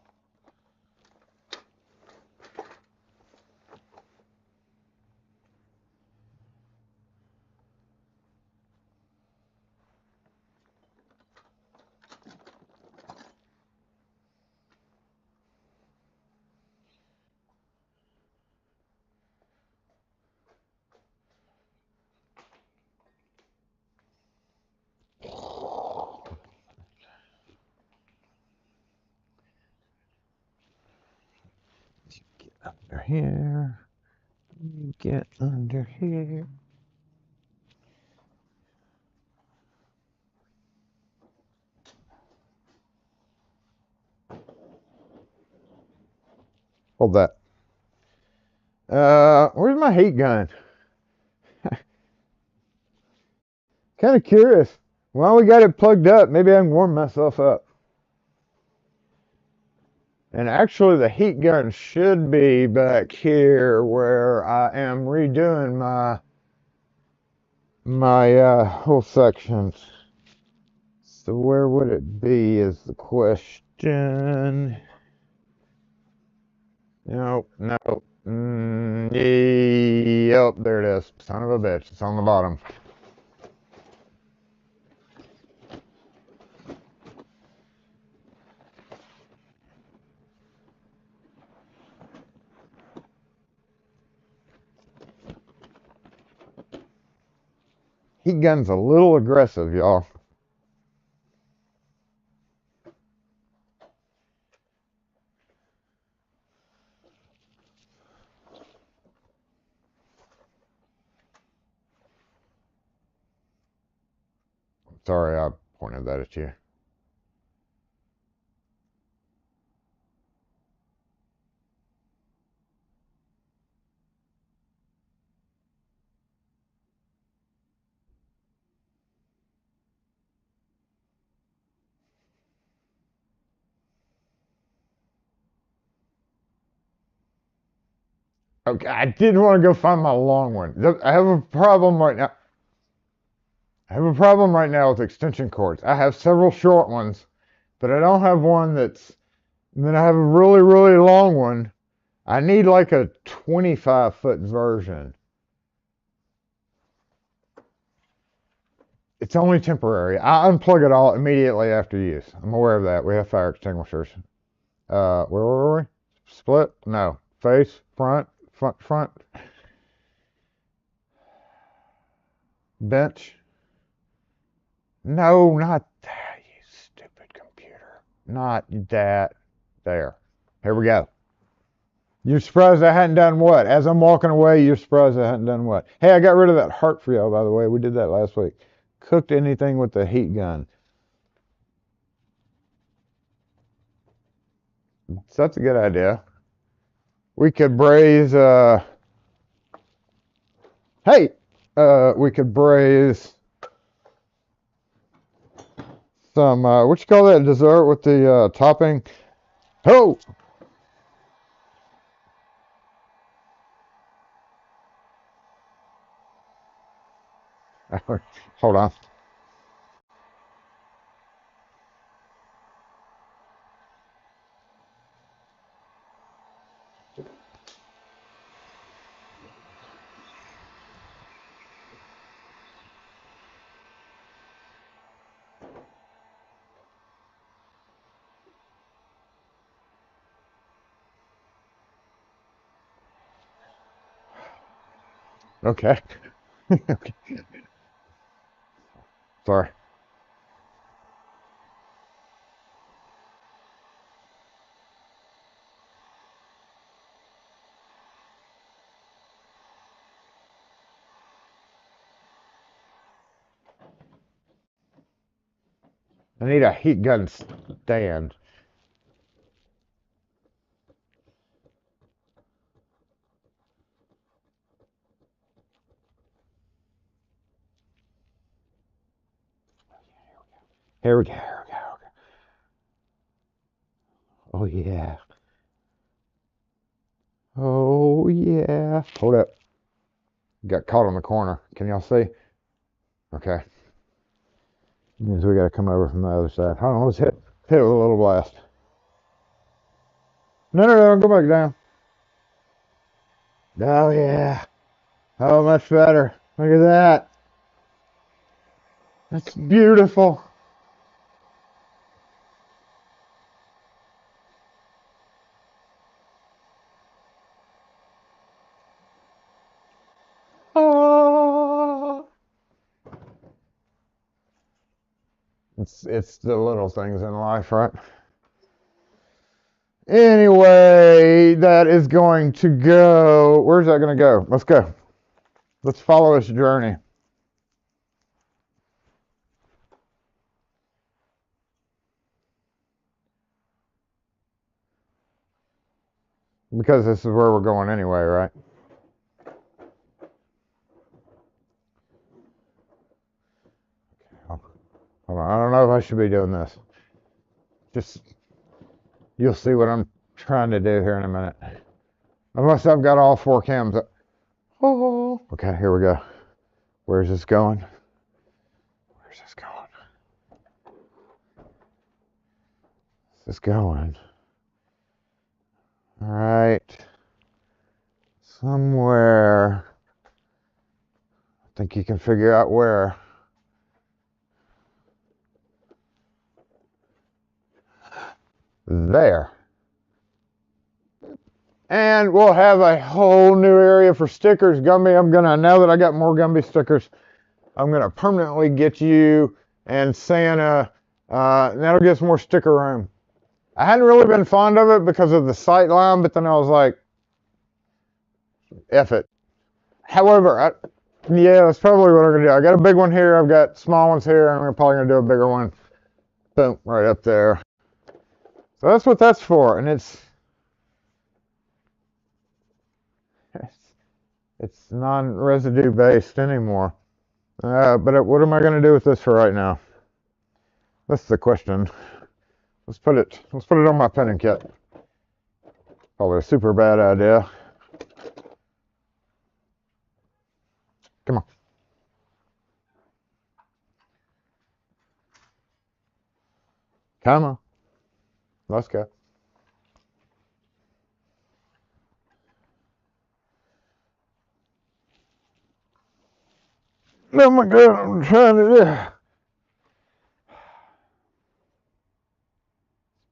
under here. Get under here. Hold that. Where's my heat gun? Kind of curious. Well, we got it plugged up. Maybe I can warm myself up. And actually, the heat gun should be back here where I am redoing my whole sections. So where would it be is the question. No, no. Yep, there it is. Son of a bitch. It's on the bottom. Heat gun's a little aggressive, y'all. Sorry, I pointed that at you. Okay, I did want to go find my long one. I have a problem right now. I have a problem right now with extension cords. I have several short ones, but I don't have one that's. And then I have a really, really long one. I need like a 25-foot version. It's only temporary. I unplug it all immediately after use. I'm aware of that. We have fire extinguishers. Where were we? Split? No. Face? Front? Front? Bench? No, not that, you stupid computer. Not that. There. Here we go. You're surprised I hadn't done what? As I'm walking away, you're surprised I hadn't done what? Hey, I got rid of that heart for y'all, by the way. We did that last week. Cooked anything with the heat gun. So that's a good idea. We could braise, we could braise some, what you call that dessert with the topping? Oh! Hold on. Okay. Okay. Sorry. I need a heat gun stand. Here we go. Here we go. Oh, yeah. Oh, yeah. Hold up. Got caught on the corner. Can y'all see? Okay. Means we got to come over from the other side. Hold on. Let's hit it with a little blast. No, no, no. Go back down. Oh, yeah. Oh, much better. Look at that. That's beautiful. Oh. It's the little things in life, right? Anyway, that is going to go. Where's that going to go? Let's go. Let's follow this journey. Because this is where we're going anyway, right? Hold on. I don't know if I should be doing this. Just, you'll see what I'm trying to do here in a minute. Unless I've got all 4 cams up. Oh, okay, here we go. Where's this going? Where's this going? Where's this going? All right. Somewhere. I think you can figure out where. There. And we'll have a whole new area for stickers. Gumby, now that I got more Gumby stickers, I'm gonna permanently get you and Santa, and that'll get some more sticker room. I hadn't really been fond of it because of the sight line, but then I was like, F it. However, yeah, that's probably what I'm gonna do. I got a big one here, I've got small ones here, and I'm probably gonna do a bigger one. Boom, right up there. So that's what that's for, and it's non-residue based anymore. But what am I going to do with this for right now? That's the question. Let's put it on my penning kit. Probably a super bad idea. Come on. Come on. Let's go. Oh my God, I'm trying to do.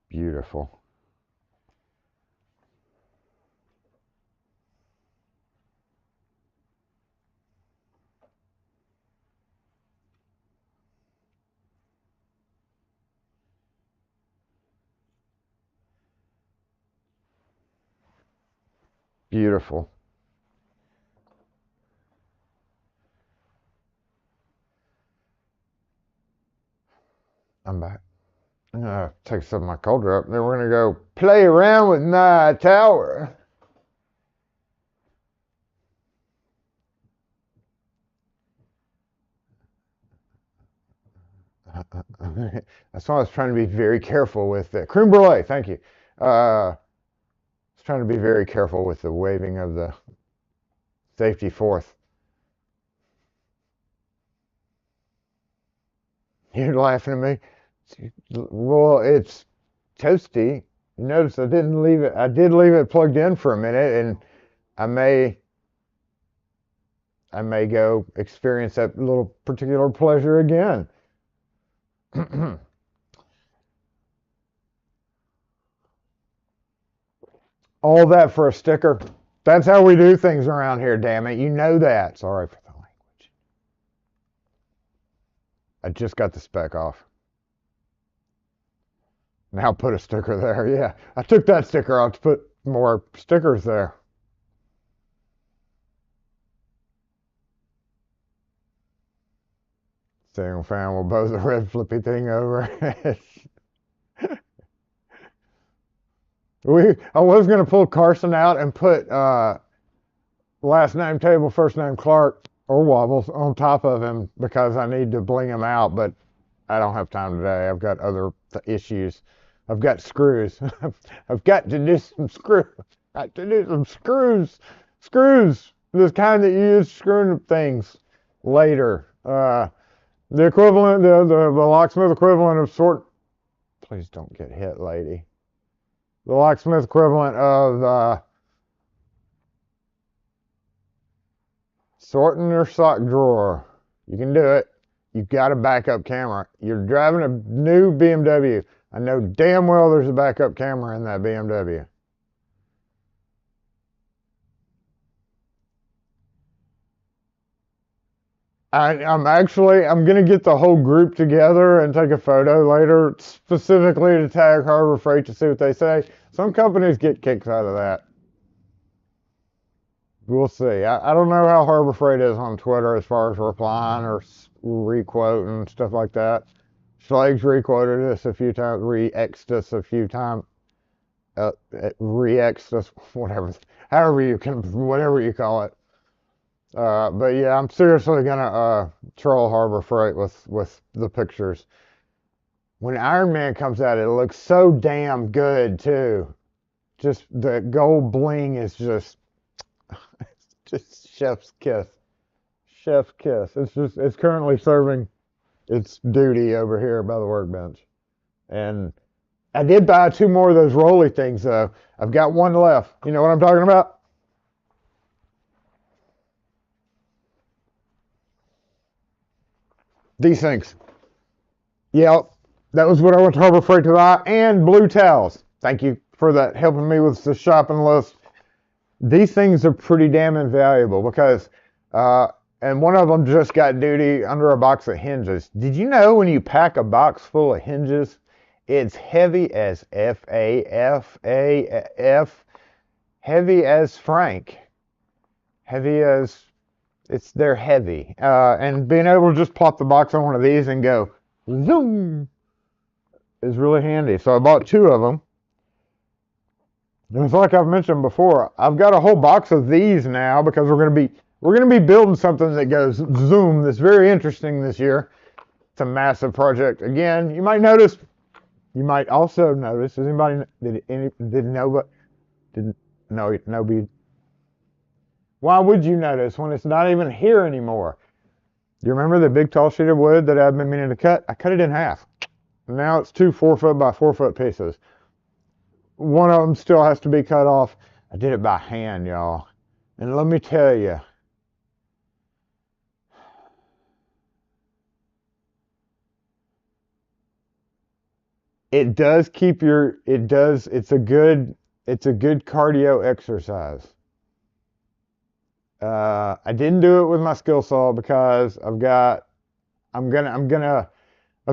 Beautiful. Beautiful. I'm back. I'm gonna take some of my cold drop, then we're gonna go play around with my tower. That's why I was trying to be very careful with the creme brulee. Thank you. I was trying to be very careful with the waving of the safety fourth. You're laughing at me. Well, it's toasty. You notice I didn't leave it. I did leave it plugged in for a minute, and I may go experience that little particular pleasure again. All that for a sticker. That's how we do things around here, damn it. You know that. Sorry for the language. I just got the spec off. Now put a sticker there. Yeah, I took that sticker off to put more stickers there. Single fan will bow the red flippy thing over. I was going to pull Carson out and put last name Table, first name Clark or Wobbles on top of him because I need to bling him out, but I don't have time today. I've got other issues. I've got screws. I've got to do some screws. Got to do some screws. Screws. This kind that you use screwing things later. The equivalent, the locksmith equivalent of Please don't get hit, lady. The locksmith equivalent of sorting your sock drawer. You can do it. You've got a backup camera. You're driving a new BMW. I know damn well there's a backup camera in that BMW. I'm gonna get the whole group together and take a photo later, specifically to tag Harbor Freight to see what they say. Some companies get kicks out of that. We'll see. I don't know how Harbor Freight is on Twitter as far as replying or requote and stuff like that. Schlage's requoted us a few times, re-xed us a few times, re-xed us, whatever, whatever you call it. But yeah, I'm seriously gonna troll Harbor Freight with the pictures. When Iron Man comes out, it looks so damn good too. Just the gold bling is just chef's kiss. Chef's kiss. It's currently serving its duty over here by the workbench. And I did buy two more of those rolly things though. I've got one left. You know what I'm talking about? These things. Yep. That was what I went to Harbor Freight to buy. And blue towels. Thank you for that, helping me with the shopping list. These things are pretty damn invaluable because, and one of them just got duty under a box of hinges. Did you know when you pack a box full of hinges, it's heavy as F-A-F-A-F, heavy as Frank, heavy as, they're heavy. And being able to just plop the box on one of these and go, zoom, is really handy. So I bought two of them. And it's like I've mentioned before, I've got a whole box of these now because we're gonna be building something that goes zoom that's very interesting this year. It's a massive project. Again, you might also notice, does anybody didn't know but didn't know nobody, why would you notice when it's not even here anymore? You remember the big tall sheet of wood that I've been meaning to cut? I cut it in half. Now it's two 4 foot by 4 foot pieces. One of them still has to be cut off. I did it by hand, y'all. And let me tell you, it does keep your, it does, it's a good cardio exercise. I didn't do it with my skill saw because I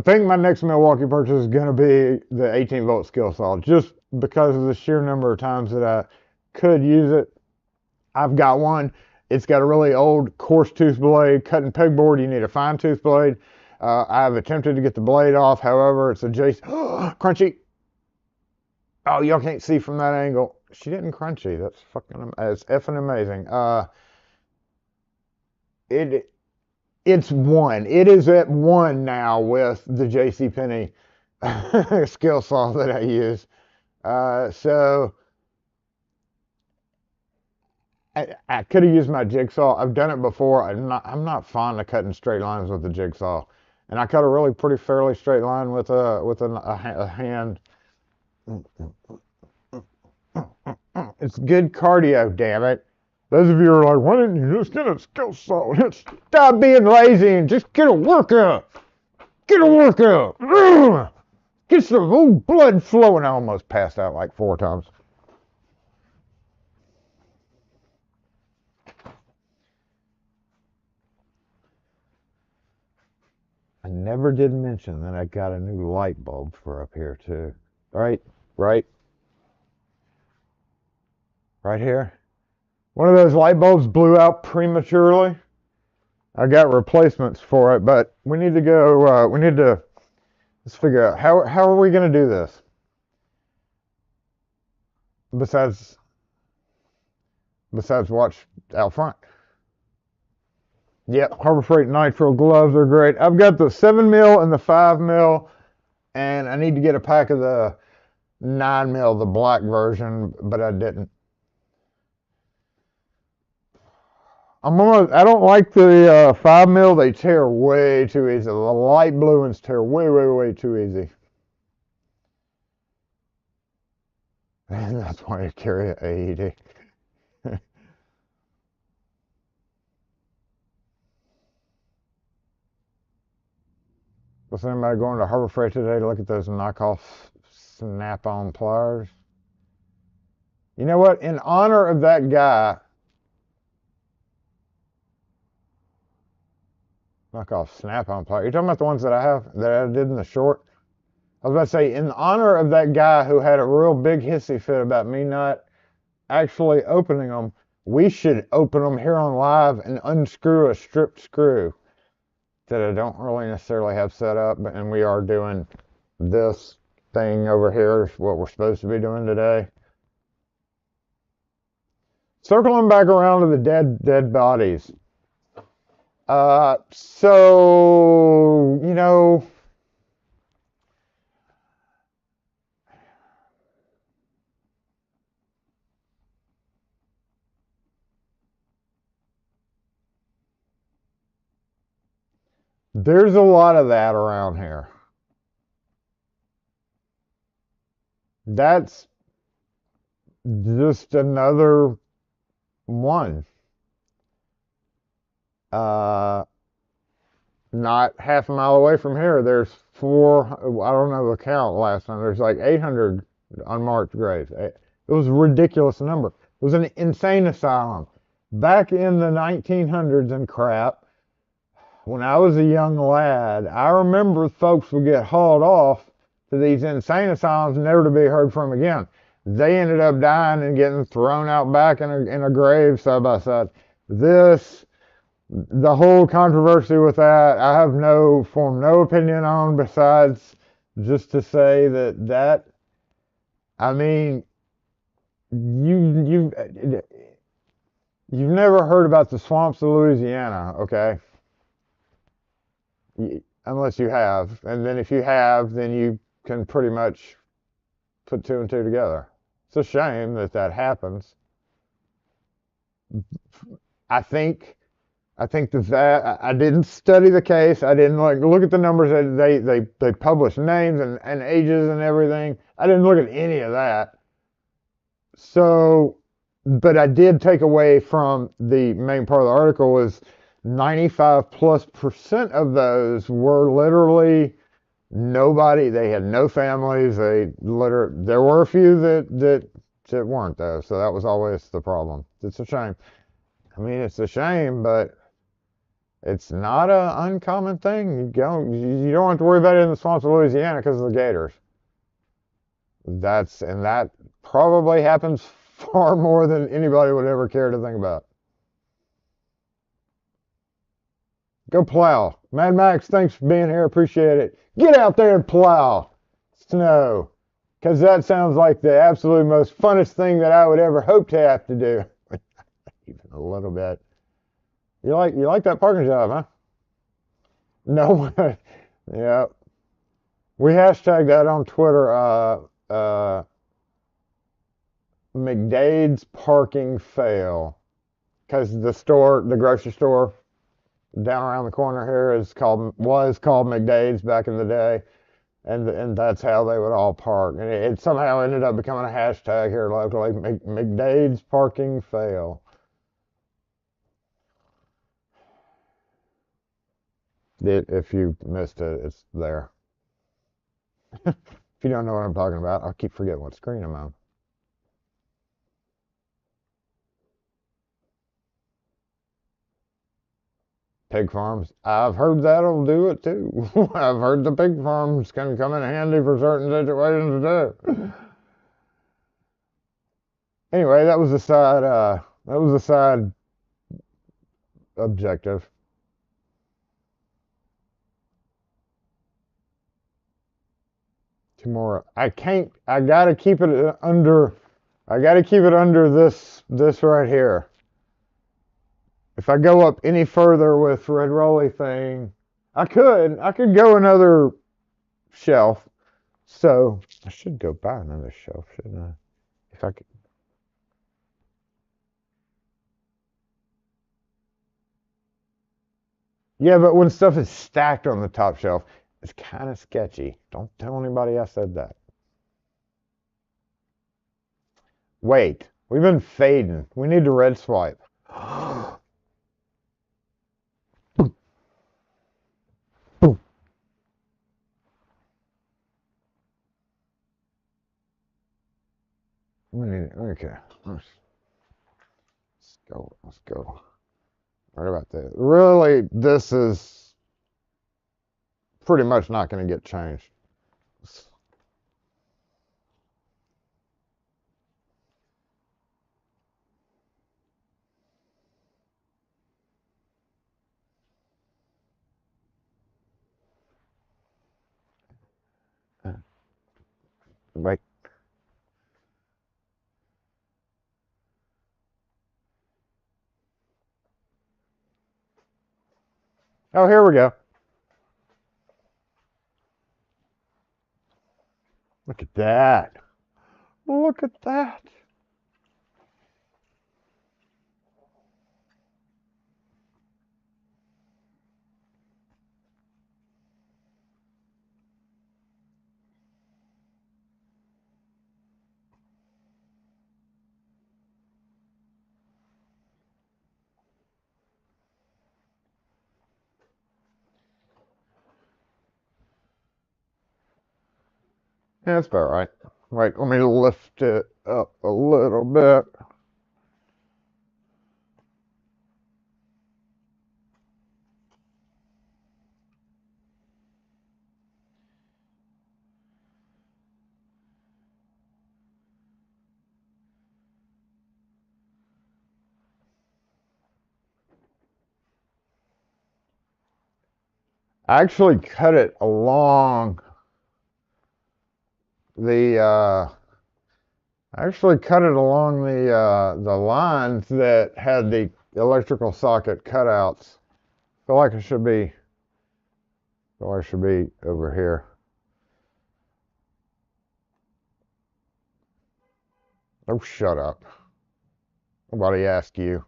think my next Milwaukee purchase is gonna be the 18-volt skill saw, just because of the sheer number of times that I could use it. I've got one. It's got a really old coarse tooth blade. Cutting pegboard, you need a fine tooth blade. I've attempted to get the blade off. However, it's adjacent. Crunchy. Oh, y'all can't see from that angle. She didn't crunchy. It's effing amazing. It it's one. It is at one now with the JCPenney skill saw that I use. So I could have used my jigsaw. I've done it before. I'm not fond of cutting straight lines with the jigsaw, and I cut a really pretty fairly straight line with a hand. It's good cardio, damn it. Those of you are like, why didn't you just get a skill saw? Stop being lazy and just get a workout. Get a workout. Get some blood flowing. I almost passed out like 4 times. I never did mention that I got a new light bulb for up here too. Right, right, right here. One of those light bulbs blew out prematurely. I got replacements for it, but we need to go. Let's figure out how are we going to do this. Besides watch out front. Yep, Harbor Freight Nitro gloves are great. I've got the 7 mil and the 5 mil, and I need to get a pack of the 9 mil, the black version, but I didn't. I don't like the 5 mil. They tear way too easy. The light blue ones tear way, way, way too easy. And that's why I carry an AED. Was anybody going to Harbor Freight today to look at those knockoff snap-on pliers? You know what? In honor of that guy, knock off Snap-on pliers. You're talking about the ones that I did in the short? I was about to say, in honor of that guy who had a real big hissy fit about me not actually opening them, we should open them here on live and unscrew a stripped screw that I don't really necessarily have set up, and we are doing this thing over here, is what we're supposed to be doing today. Circling back around to the dead bodies. So, you know, there's a lot of that around here. That's just another one. Not half a mile away from here, there's four, I don't know the count last time, there's like 800 unmarked graves. It was a ridiculous number. It was an insane asylum. Back in the 1900s and crap, when I was a young lad, I remember folks would get hauled off to these insane asylums never to be heard from again. They ended up dying and getting thrown out back in a grave side by side. The whole controversy with that, I have formed no opinion on, besides just to say that I mean, you've never heard about the swamps of Louisiana, okay? Unless you have, and then if you have, then you can pretty much put two and two together. It's a shame that happens. I think that I didn't study the case. I didn't look at the numbers. They published names and ages and everything. I didn't look at any of that. So, but I did take away from the main part of the article was 95+% of those were literally nobody. They had no families. There were a few that weren't though. So that was always the problem. It's a shame. I mean, it's a shame, but it's not an uncommon thing. You don't have to worry about it in the swamps of Louisiana because of the gators. That probably happens far more than anybody would ever care to think about. Go plow. Mad Max, thanks for being here. Appreciate it. Get out there and plow snow, because that sounds like the absolute most funnest thing that I would ever hope to have to do. Even a little bit. You like that parking job, huh? No. Yeah. We hashtag that on Twitter, McDade's parking fail. Because the grocery store down around the corner here was called McDade's back in the day. And that's how they would all park. And it somehow ended up becoming a hashtag here locally, McDade's parking fail. If you missed it, it's there. If you don't know what I'm talking about, I'll keep forgetting what screen I'm on. Pig farms. I've heard that'll do it too. I've heard the pig farms can come in handy for certain situations too. Anyway, that was a side objective. Two more. I gotta keep it under this right here. If I go up any further with Red Rolly thing, I could go another shelf. So I should go buy another shelf, shouldn't I? If I could. Yeah, but when stuff is stacked on the top shelf, it's kind of sketchy. Don't tell anybody I said that. Wait, we've been fading. We need to red swipe. Okay. Let's go. Let's go. Right about this. Really, this is pretty much not going to get changed. Wait. Oh, here we go. Look at that. Look at that. Yeah, that's about right. Wait, let me lift it up a little bit. I actually cut it along the the lines that had the electrical socket cutouts. Feel like I should be over here. Oh, shut up. Nobody asked you.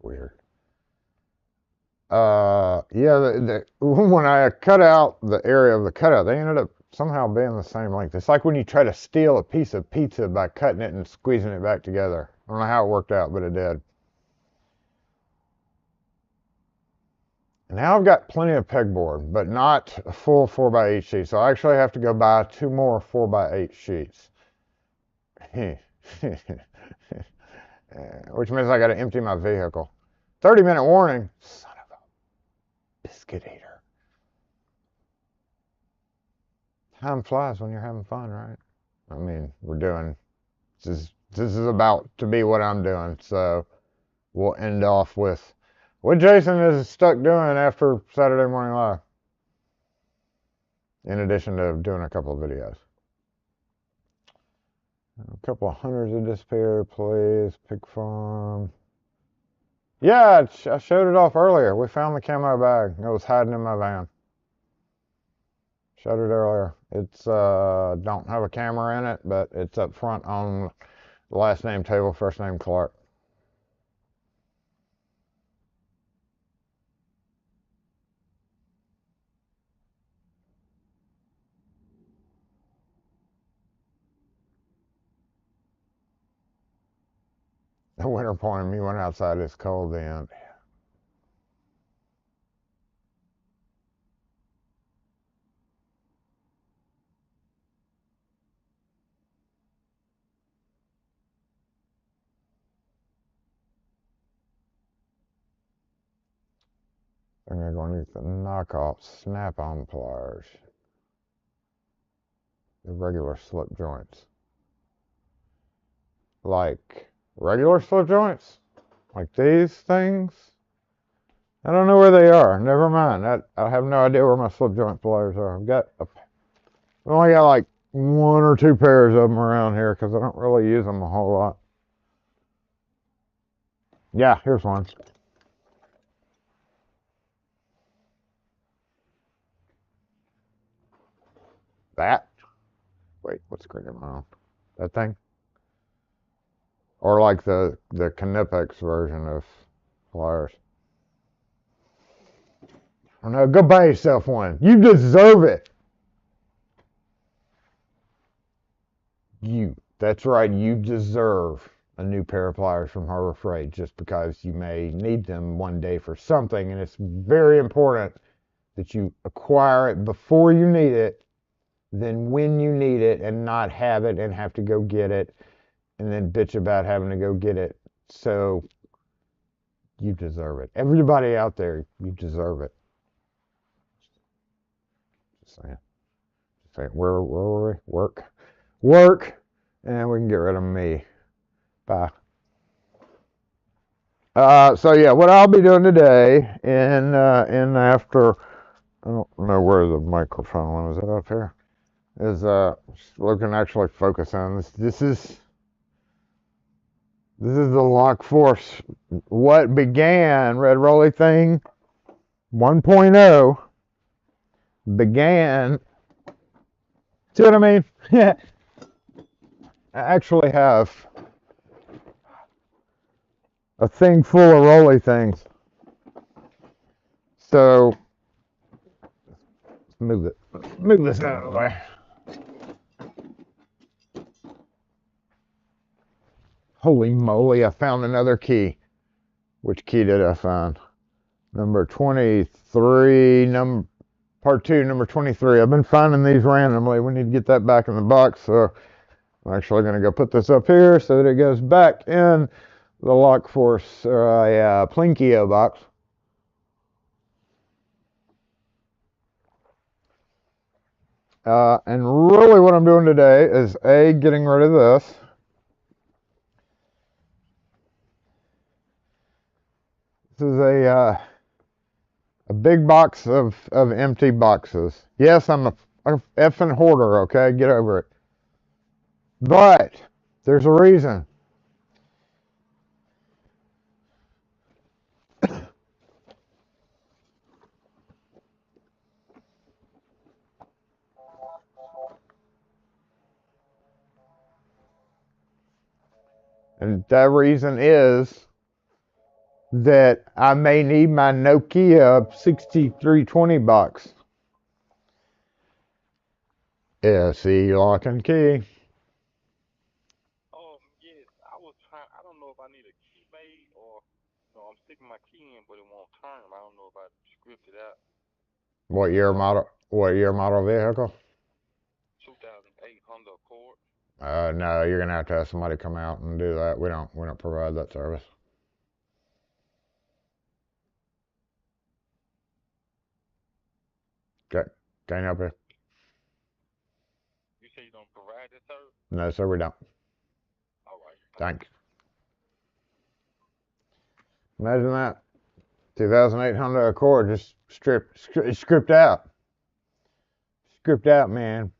Weird. Yeah, when I cut out the area of the cutout, they ended up somehow being the same length. It's like when you try to steal a piece of pizza by cutting it and squeezing it back together. I don't know how it worked out, but it did. Now I've got plenty of pegboard, but not a full 4x8 sheet. So I actually have to go buy 2 more 4x8 sheets. Which means I got to empty my vehicle. 30-minute warning. Son of a biscuit eater. Time flies when you're having fun, right? I mean, this is about to be what I'm doing. So we'll end off with what Jason is stuck doing after Saturday Morning Live, in addition to doing a couple of videos. A couple of hunters have disappeared. Police, pig farm. Yeah, I showed it off earlier. We found the camo bag. It was hiding in my van. Showed it earlier. It's don't have a camera in it, but it's up front on the last name table, first name Clark. The winter point of me went outside. It's cold then. I'm going to use the knockoff snap-on pliers. The regular slip joints. Like regular slip joints? Like these things? I don't know where they are. Never mind. I have no idea where my slip joint pliers are. I've only got like 1 or 2 pairs of them around here because I don't really use them a whole lot. Yeah, here's one. That? Wait, what screen am I on? That thing? Or like the Knipex version of pliers. Oh no, go buy yourself one. You deserve it. That's right, you deserve a new pair of pliers from Harbor Freight just because you may need them one day for something, and it's very important that you acquire it before you need it than when you need it and not have it and have to go get it and then bitch about having to go get it. So you deserve it. Everybody out there, you deserve it. Just saying. Just saying. Where were we? Work, and we can get rid of me. Bye. So yeah, what I'll be doing today, in after, I don't know where the microphone was. Is it up here? Is looking actually focus on this. This is the Lock Force. What began Red Rolly Thing 1.0 began. See what I mean? Yeah. I actually have a thing full of rolly things. So move this out of the way. Holy moly, I found another key. Which key did I find? Number 23, part 2, number 23. I've been finding these randomly. We need to get that back in the box. So I'm actually going to go put this up here so that it goes back in the Lock Force Plinkio box. And really what I'm doing today is getting rid of this. This is a big box of empty boxes. Yes, I'm a effing hoarder, okay? Get over it. But there's a reason. And that reason is that I may need my Nokia 6320 box. SE lock and key. Yes, I was trying. I don't know if I need a key made or no. I'm sticking my key in, but it won't turn. I don't know if I scripted out. What year model? What year model vehicle? 2008 Honda Accord. No, you're gonna have to have somebody come out and do that. We don't provide that service. Okay, can I help you? You say you don't provide this service? No, sir, we don't. All right. Thanks. Imagine that. 2008 Honda Accord just stripped out. Stripped out, man.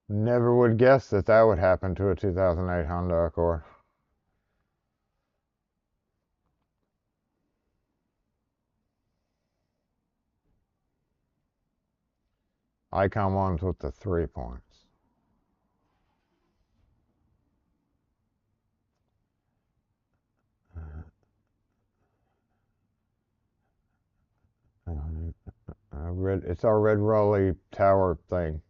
Never would guess that would happen to a 2008 Honda Accord. Icon ones with the 3 points. It's our red rolly tower thing.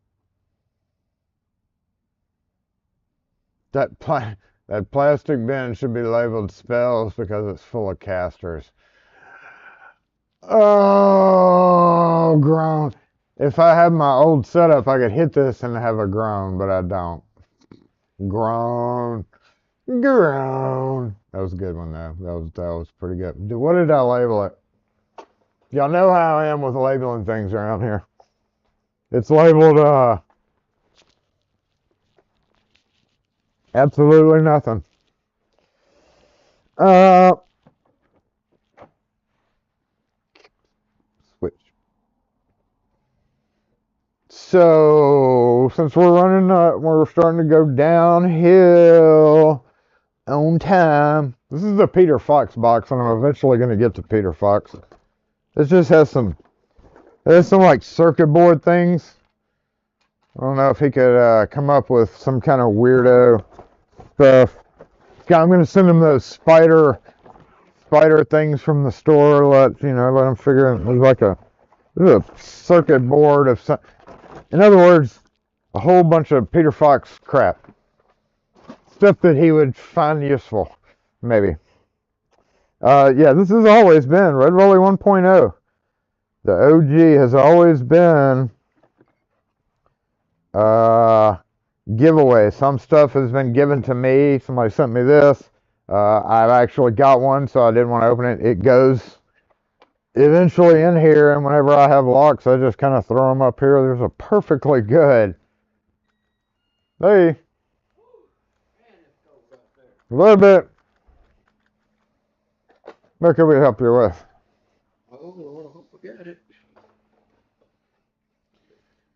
That plastic bin should be labeled spells because it's full of casters. Oh, groan. If I had my old setup, I could hit this and have a groan, but I don't. Groan. Groan. That was a good one, though. That was pretty good. What did I label it? Y'all know how I am with labeling things around here. It's labeled, absolutely nothing. Switch. So, since we're starting to go downhill on time. This is the Peter Fox box, and I'm eventually going to get to Peter Fox. This just has some like circuit board things. I don't know if he could come up with some kind of weirdo stuff. I'm going to send him those spider things from the store. Let him figure it. There's a circuit board of some. In other words, a whole bunch of Peter Fox crap. Stuff that he would find useful, maybe. Yeah, this has always been Red Rolly 1.0. The OG has always been giveaway. Some stuff has been given to me. Somebody sent me this. I've actually got one, so I didn't want to open it. It goes eventually in here, and whenever I have locks, I just kind of throw them up here. There's a perfectly good. Hey, a little bit. What can we help you with? Oh Lord, I hope I got it. A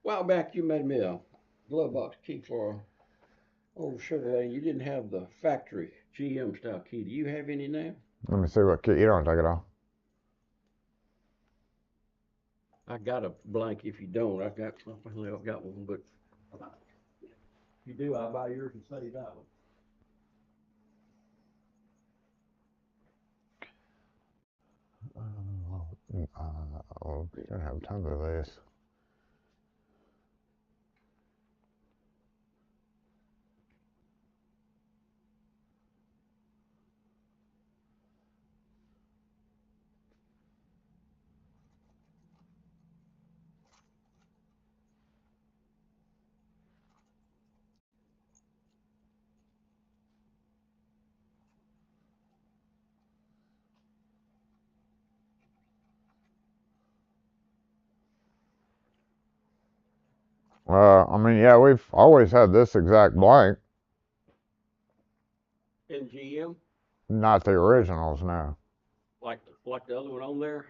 while back, you made me a glove box key for a old Chevrolet. You didn't have the factory GM style key. Do you have any now? Let me see what key. You don't take it off. I got a blank. If you don't, I've got one. But if you do, I'll buy yours and save that one. We don't have tons of this. I mean, yeah, we've always had this exact blank. And GM, Not the originals, no. like the other one on there,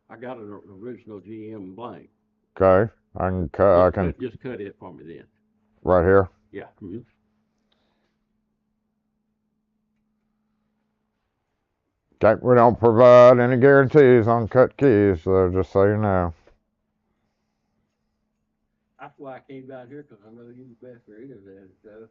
I got an original GM blank. Okay, I can cut. Just cut it for me then. Right here. Yeah. Mm-hmm. Okay, we don't provide any guarantees on cut keys, so just so you know. That's why I came down here, because I know you're the best for any of that stuff.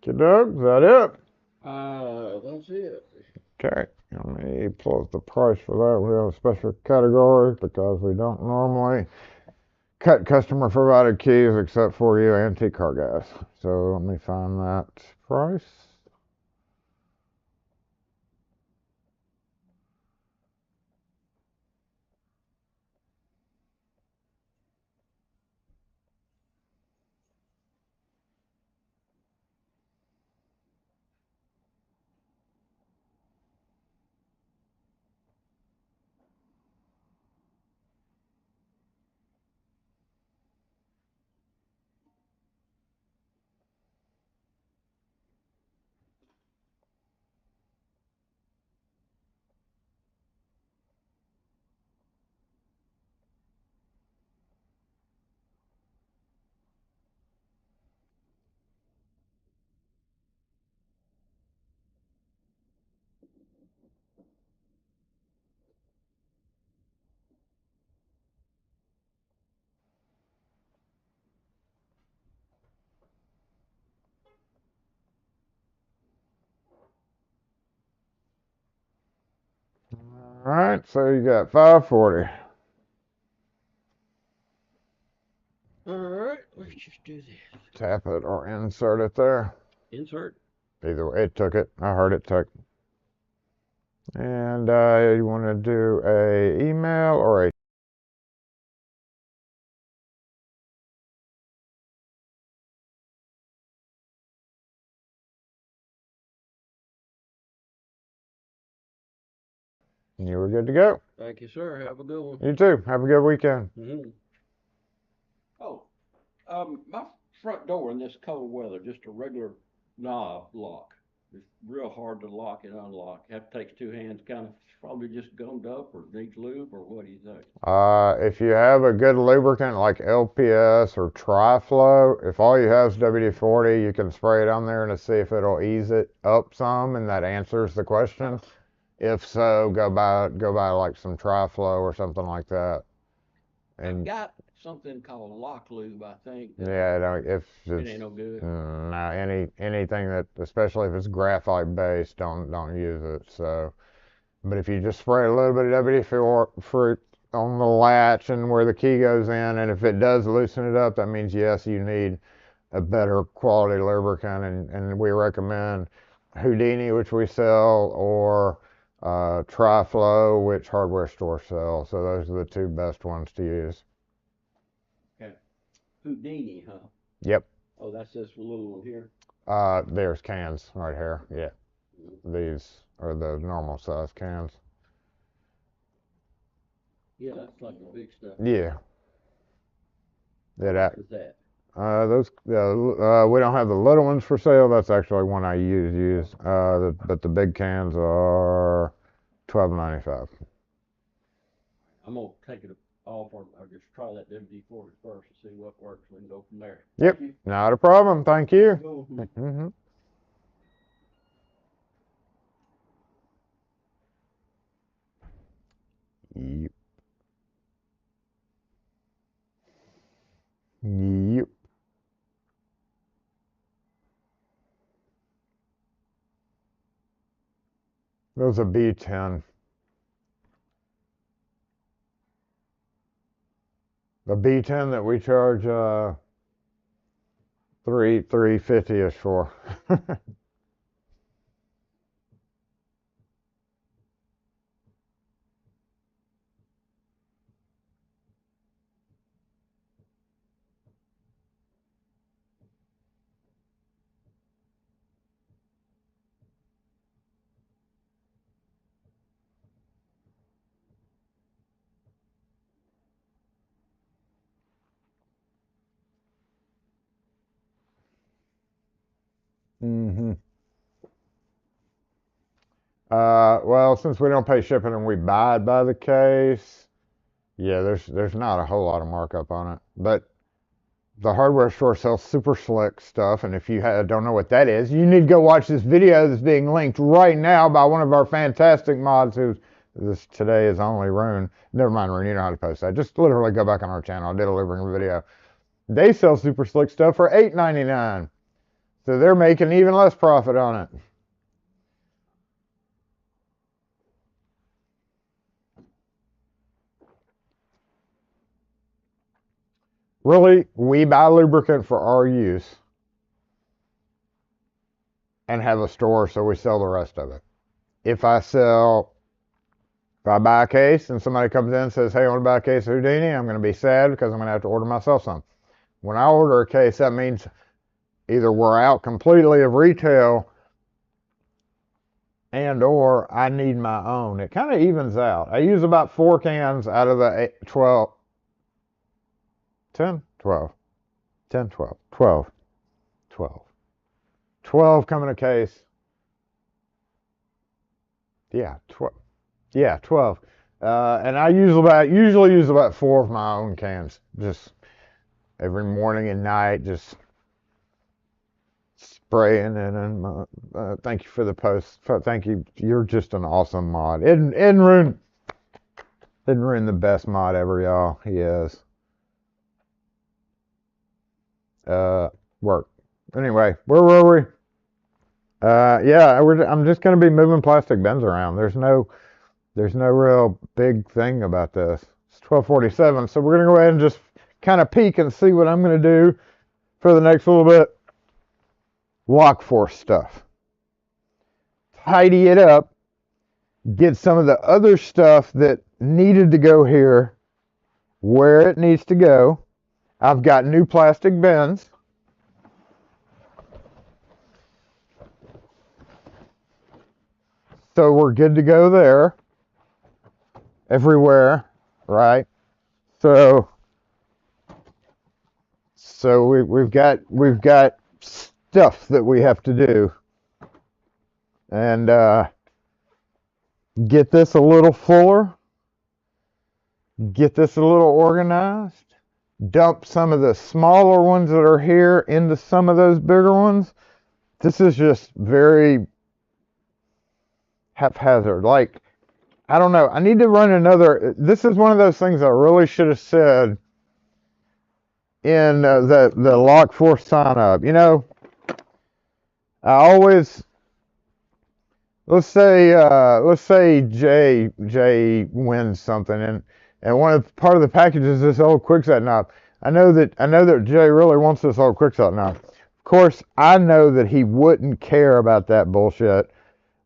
Okay, Doug, is that it? That's it. Okay, let me pull up the price for that. We have a special category because we don't normally cut customer provided keys except for you antique car gas. So let me find that price. All right, so you got 540. All right, let's just do this. Tap it or insert it there. Insert. Either way, it took it. I heard it took. And you want to do a email or a You were good to go. Thank you, sir. Have a good one. You too. Have a good weekend. Mm-hmm. Oh, my front door in this cold weather, just a regular knob lock. It's real hard to lock and unlock. Have to take two hands, kind of probably just gummed up or needs lube, or what do you think? If you have a good lubricant like LPS or Tri-Flow, if all you have is WD-40, you can spray it on there and see if it'll ease it up some, and that answers the question. If so, go buy like some Tri-Flow or something like that. I've And got something called lock lube, I think. yeah, if It it's ain't no good. no, anything that, especially if it's graphite based, don't use it. So, but if you just spray a little bit of WD-40 on the latch and where the key goes in, and if it does loosen it up, that means yes, you need a better quality lubricant, and we recommend Houdini, which we sell, or Tri-Flow, which hardware stores sell. So those are the two best ones to use. Okay. Houdini, huh? Yep. Oh, that's this little one here. There's cans right here. Yeah. These are the normal size cans. Yeah, that's like the big stuff. Yeah. What is that? Those we don't have the little ones for sale. That's actually one I use. But the big cans are $12.95. I'm gonna take it off, or just try that WD-40 first and see what works. We can go from there. Yep. Not a problem. Thank you. Mm-hmm. Yep. Yep. Those are B10. The B10 that we charge $350-ish for. Mm-hmm. Well, since we don't pay shipping and we buy it by the case, yeah, there's not a whole lot of markup on it. But the hardware store sells super slick stuff, and if you don't know what that is, you need to go watch this video that's being linked right now by one of our fantastic mods who this today is only Rune. Never mind, Rune, you know how to post that. Just literally go back on our channel. I did a delivering video. They sell super slick stuff for $8.99. So they're making even less profit on it. Really, we buy lubricant for our use and have a store, so we sell the rest of it. If I buy a case and somebody comes in and says, hey, I want to buy a case of Houdini, I'm going to be sad because I'm going to have to order myself some. When I order a case, that means either we're out completely of retail and or I need my own. It kind of evens out. I use about 4 cans out of the 12, 10, 12, 10, 12, 12, 12. 12 come in a case. Yeah, 12. Yeah, 12. And I usually use about 4 of my own cans. Just every morning and night, just spraying. And thank you for the post. Thank you. You're just an awesome mod. Rune the best mod ever, y'all. He is. Work. Anyway, where were we? Yeah, I'm just gonna be moving plastic bins around. There's no real big thing about this. It's 12:47, so we're gonna go ahead and just kind of peek and see what I'm gonna do for the next little bit. Lock force stuff. Tidy it up. Get some of the other stuff that needed to go here where it needs to go. I've got new plastic bins. So we're good to go there. everywhere, right? So we've got stuff that we have to do, and get this a little fuller, get this a little organized, dump some of the smaller ones that are here into some of those bigger ones. This is just very haphazard. Like, I don't know. I need to run another. This is one of those things I really should have said in the lock force sign up. I always let's say Jay wins something, and part of the package is this old quickset knob. I know that Jay really wants this old quickset knob. Of course, I know that he wouldn't care about that bullshit,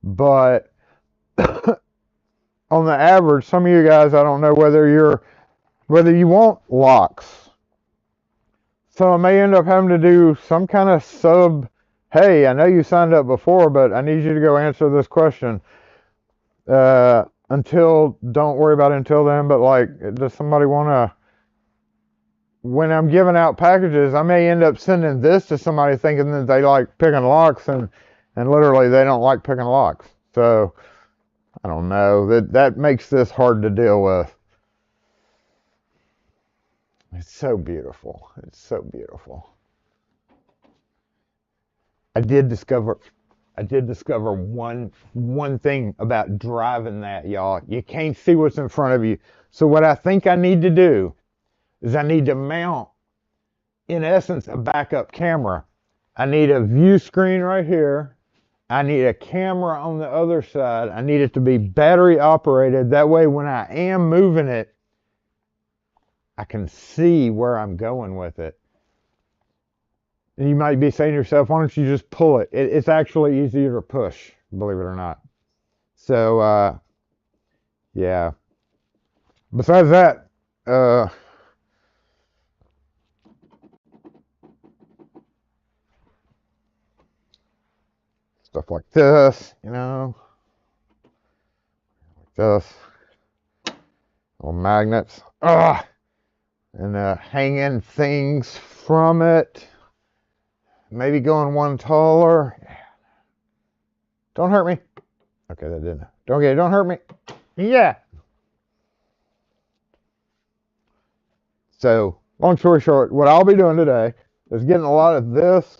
but on the average, some of you guys, I don't know whether you want locks. So I may end up having to do some kind of sub. Hey, I know you signed up before, but I need you to go answer this question. Don't worry about it until then, but like, does somebody want to, when I'm giving out packages, I may end up sending this to somebody thinking that they like picking locks, and literally they don't like picking locks. So, I don't know, that makes this hard to deal with. It's so beautiful. It's so beautiful. I did discover one thing about driving that, y'all. You can't see what's in front of you. So what I think I need to do is I need to mount, in essence, a backup camera. I need a view screen right here. I need a camera on the other side. I need it to be battery operated. That way when I am moving it, I can see where I'm going with it. And you might be saying to yourself, why don't you just pull it? It's actually easier to push, believe it or not. So, yeah. Besides that, stuff like this, like this, little magnets, and hanging things from it. Maybe going one taller. Don't hurt me. Okay, that didn't. Don't hurt me. Yeah. So, long story short, what I'll be doing today is getting a lot of this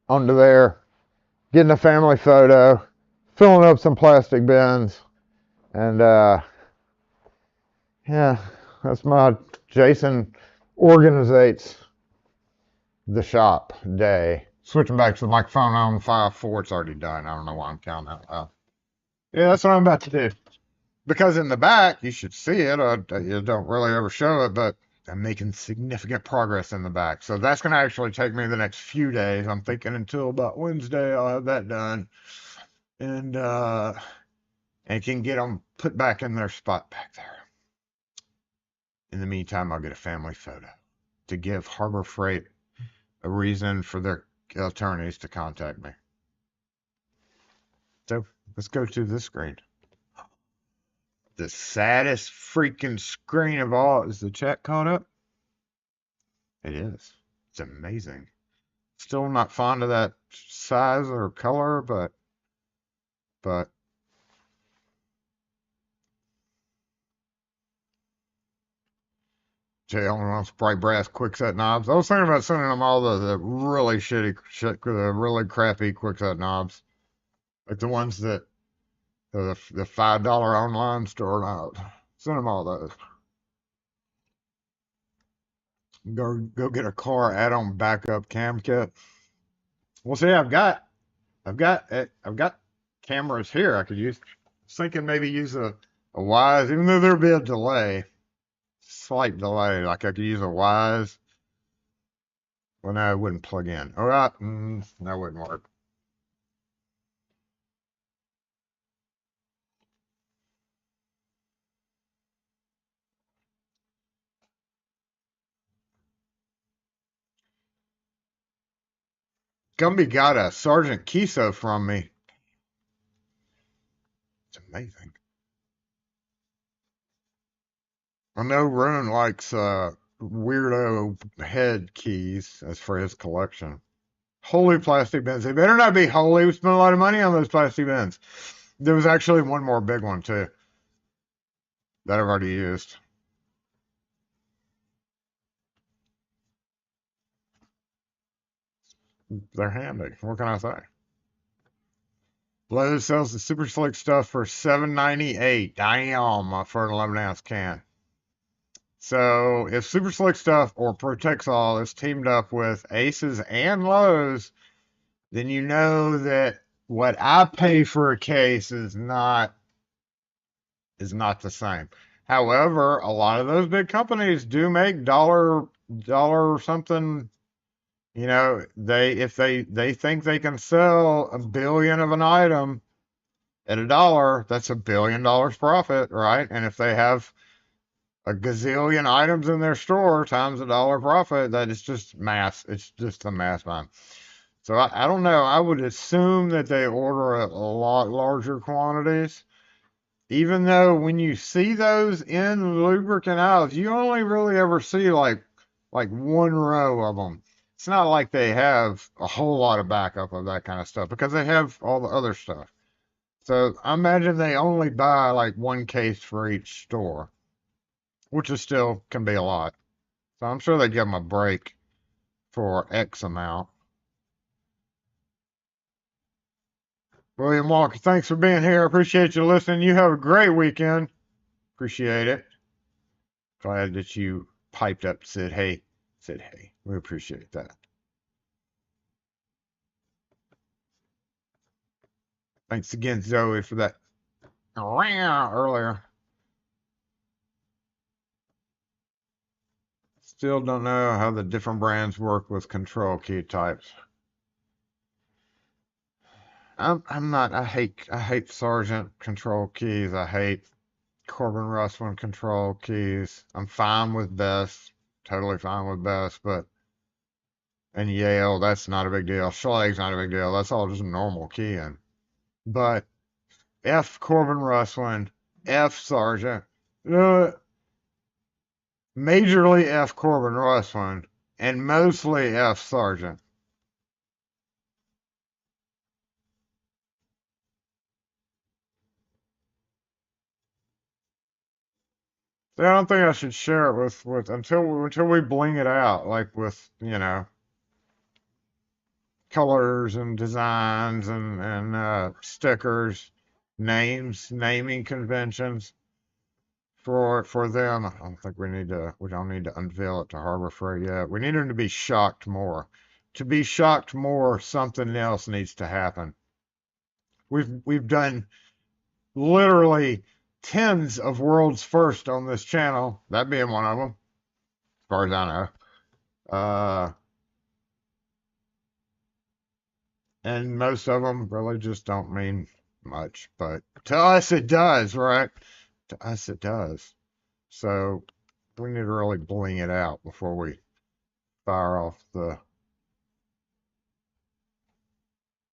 onto there, getting a family photo, filling up some plastic bins, and yeah, that's my Jason organizates the shop day. Switching back to the microphone on 5.4, it's already done. I don't know why I'm counting out loud. Yeah, that's what I'm about to do. Because in the back, you should see it. You don't really ever show it, but I'm making significant progress in the back. So that's going to actually take me the next few days. I'm thinking until about Wednesday, I'll have that done. And can get them put back in their spot back there. In the meantime, I'll get a family photo to give Harbor Freight a reason for their attorneys to contact me. So let's go to this screen. The saddest freaking screen of all. Is the chat caught up? It is. It's amazing. Still not fond of that size or color, but Jay only wants bright brass quickset knobs. I was thinking about sending them all the really shitty shit, the really crappy quickset knobs, like the ones that the $5 online store knobs. Send them all those. Go get a car add-on backup cam kit. Well, see, I've got cameras here I could use. I was thinking maybe use a Wise, even though there'd be a delay, slight delay. Like I could use a Wise. Well, no, it wouldn't plug in. All right, that wouldn't work. Gumby got a Sergeant Kiso from me. It's amazing. I know Roon likes weirdo head keys as for his collection. Holy plastic bins. They better not be holy. We spent a lot of money on those plastic bins. There was actually one more big one too that I've already used. They're handy. What can I say? Lowe's sells the super slick stuff for $7.98. Damn, for an 11-ounce can. So if Super Slick Stuff or Protects All is teamed up with Aces and Lowe's, then you know that what I pay for a case is not the same. However, a lot of those big companies do make dollar something. You know, if they think they can sell a billion of an item at $1, that's $1 billion profit, right? And if they have a gazillion items in their store times $1 profit, that is just math. It's just the math line. So I don't know. I would assume that they order a lot larger quantities. Even though when you see those in lubricant aisles, you only really ever see like one row of them. It's not like they have a whole lot of backup of that kind of stuff because they have all the other stuff. So I imagine they only buy like one case for each store, which is still can be a lot. So I'm sure they give them a break for X amount. William Walker, thanks for being here. Appreciate you listening. You have a great weekend. Appreciate it. Glad that you piped up, said hey. Said hey. We appreciate that. Thanks again, Zoe, for that earlier. Still don't know how the different brands work with control key types. I'm not. I hate Sargent control keys. I hate Corbin Russwin control keys. I'm fine with Best. Totally fine with Best, but and Yale, that's not a big deal. Schlag's not a big deal. That's all just normal keying. But F Corbin Russwin, F Sargent, uh, majorly F Corbin Russwin, and mostly F Sargent. So I don't think I should share it with until we bling it out, like with colors and designs and stickers, names, naming conventions for them. I don't think we don't need to unveil it to Harbor Freight yet. We need them to be shocked more. To be shocked more, something else needs to happen. We've done literally tens of world's first on this channel, that being one of them, as far as I know. And most of them really just don't mean much, but to us it does, right? To us it does. So we need to really bling it out before we fire off the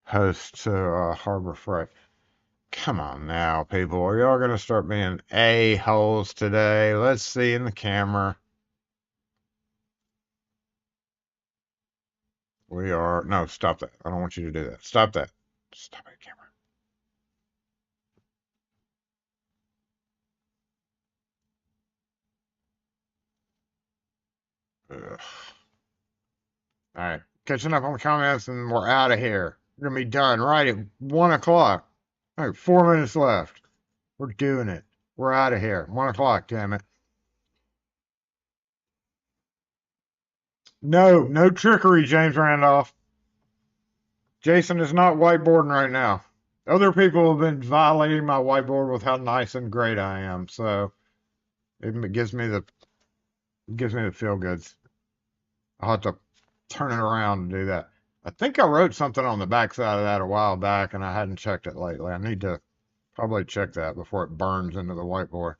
host to Harbor Freight. Come on now, people. Are y'all going to start being a-holes today? Let's see in the camera. We are. No, stop that. I don't want you to do that. Stop that. Stop it, camera. Ugh. All right. Catching up on the comments and we're out of here. We're going to be done right at 1 o'clock. All right, 4 minutes left. We're doing it. We're out of here. 1 o'clock, damn it. No trickery, James Randolph. Jason is not whiteboarding right now. Other people have been violating my whiteboard with how nice and great I am, so it gives me the feel goods. I'll have to turn it around and do that. I think I wrote something on the back side of that a while back, and I hadn't checked it lately. I need to probably check that before it burns into the whiteboard.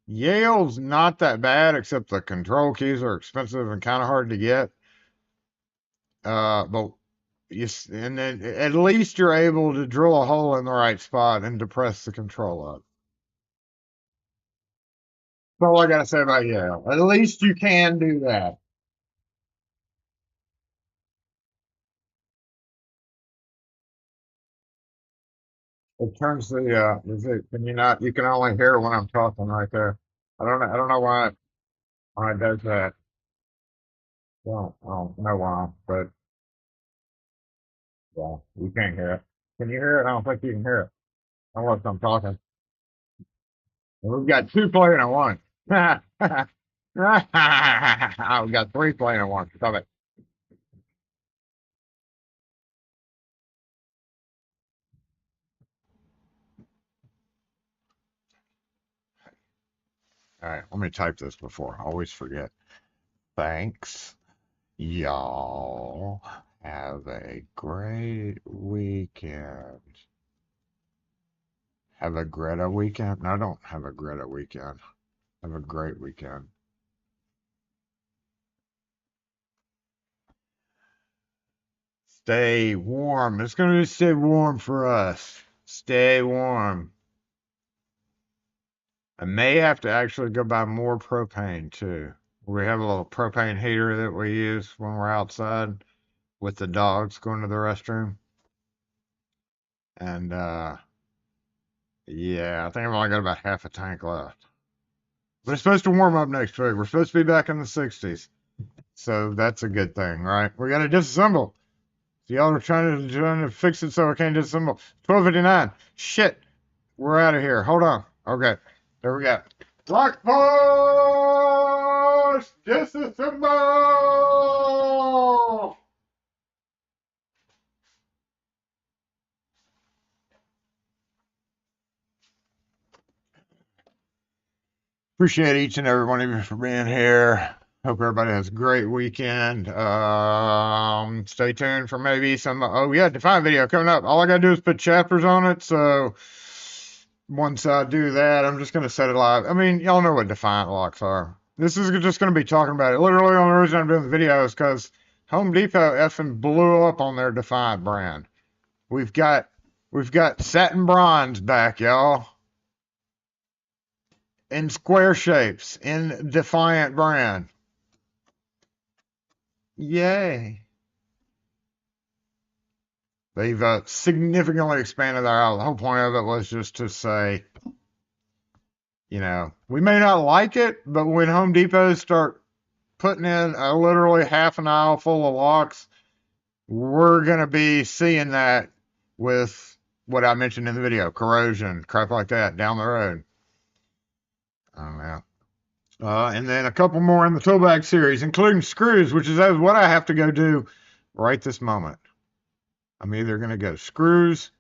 Yale's not that bad, except the control keys are expensive and kind of hard to get. But and then at least you're able to drill a hole in the right spot and depress the control up. That's all I gotta say about Yale. At least you can do that. It turns the can you not? You can only hear when I'm talking right there. I don't know why it does that. I don't know why, but yeah, you can't hear it. Can you hear it? I don't think you can hear it unless I'm talking. We've got two playing at once. We got three playing at once. Stop it. All right, let me type this before I always forget. Thanks, y'all. Have a great weekend. Have a Greta weekend? No, don't have a Greta weekend. Have a great weekend. Stay warm. It's going to stay warm for us. Stay warm. I may have to actually go buy more propane too. We have a little propane heater that we use when we're outside with the dogs going to the restroom. And yeah, I think I've only got about half a tank left. But it's supposed to warm up next week. We're supposed to be back in the 60s. So that's a good thing, right? We got to disassemble. So y'all are trying to fix it so I can't disassemble. 12:59. Shit. We're out of here. Hold on. Okay. There we go. Lock force! Disassemble! Appreciate each and every one of you for being here. Hope everybody has a great weekend. Stay tuned for maybe some. Oh yeah, Define video coming up. All I gotta do is put chapters on it. So once I do that, I'm just gonna set it live. I mean, y'all know what Defiant locks are. This is just gonna be talking about it. Literally, the only reason I'm doing the video is because Home Depot effing blew up on their Defiant brand. We've got satin bronze back, y'all, in square shapes in Defiant brand. Yay. They've significantly expanded their outlet. The whole point of it was just to say, you know, we may not like it, but when Home Depot start putting in a literally half an aisle full of locks, we're going to be seeing that with what I mentioned in the video, corrosion, crap like that down the road. I don't know. And then a couple more in the tool bag series, including screws, which is what I have to go do right this moment. I'm either going to go screws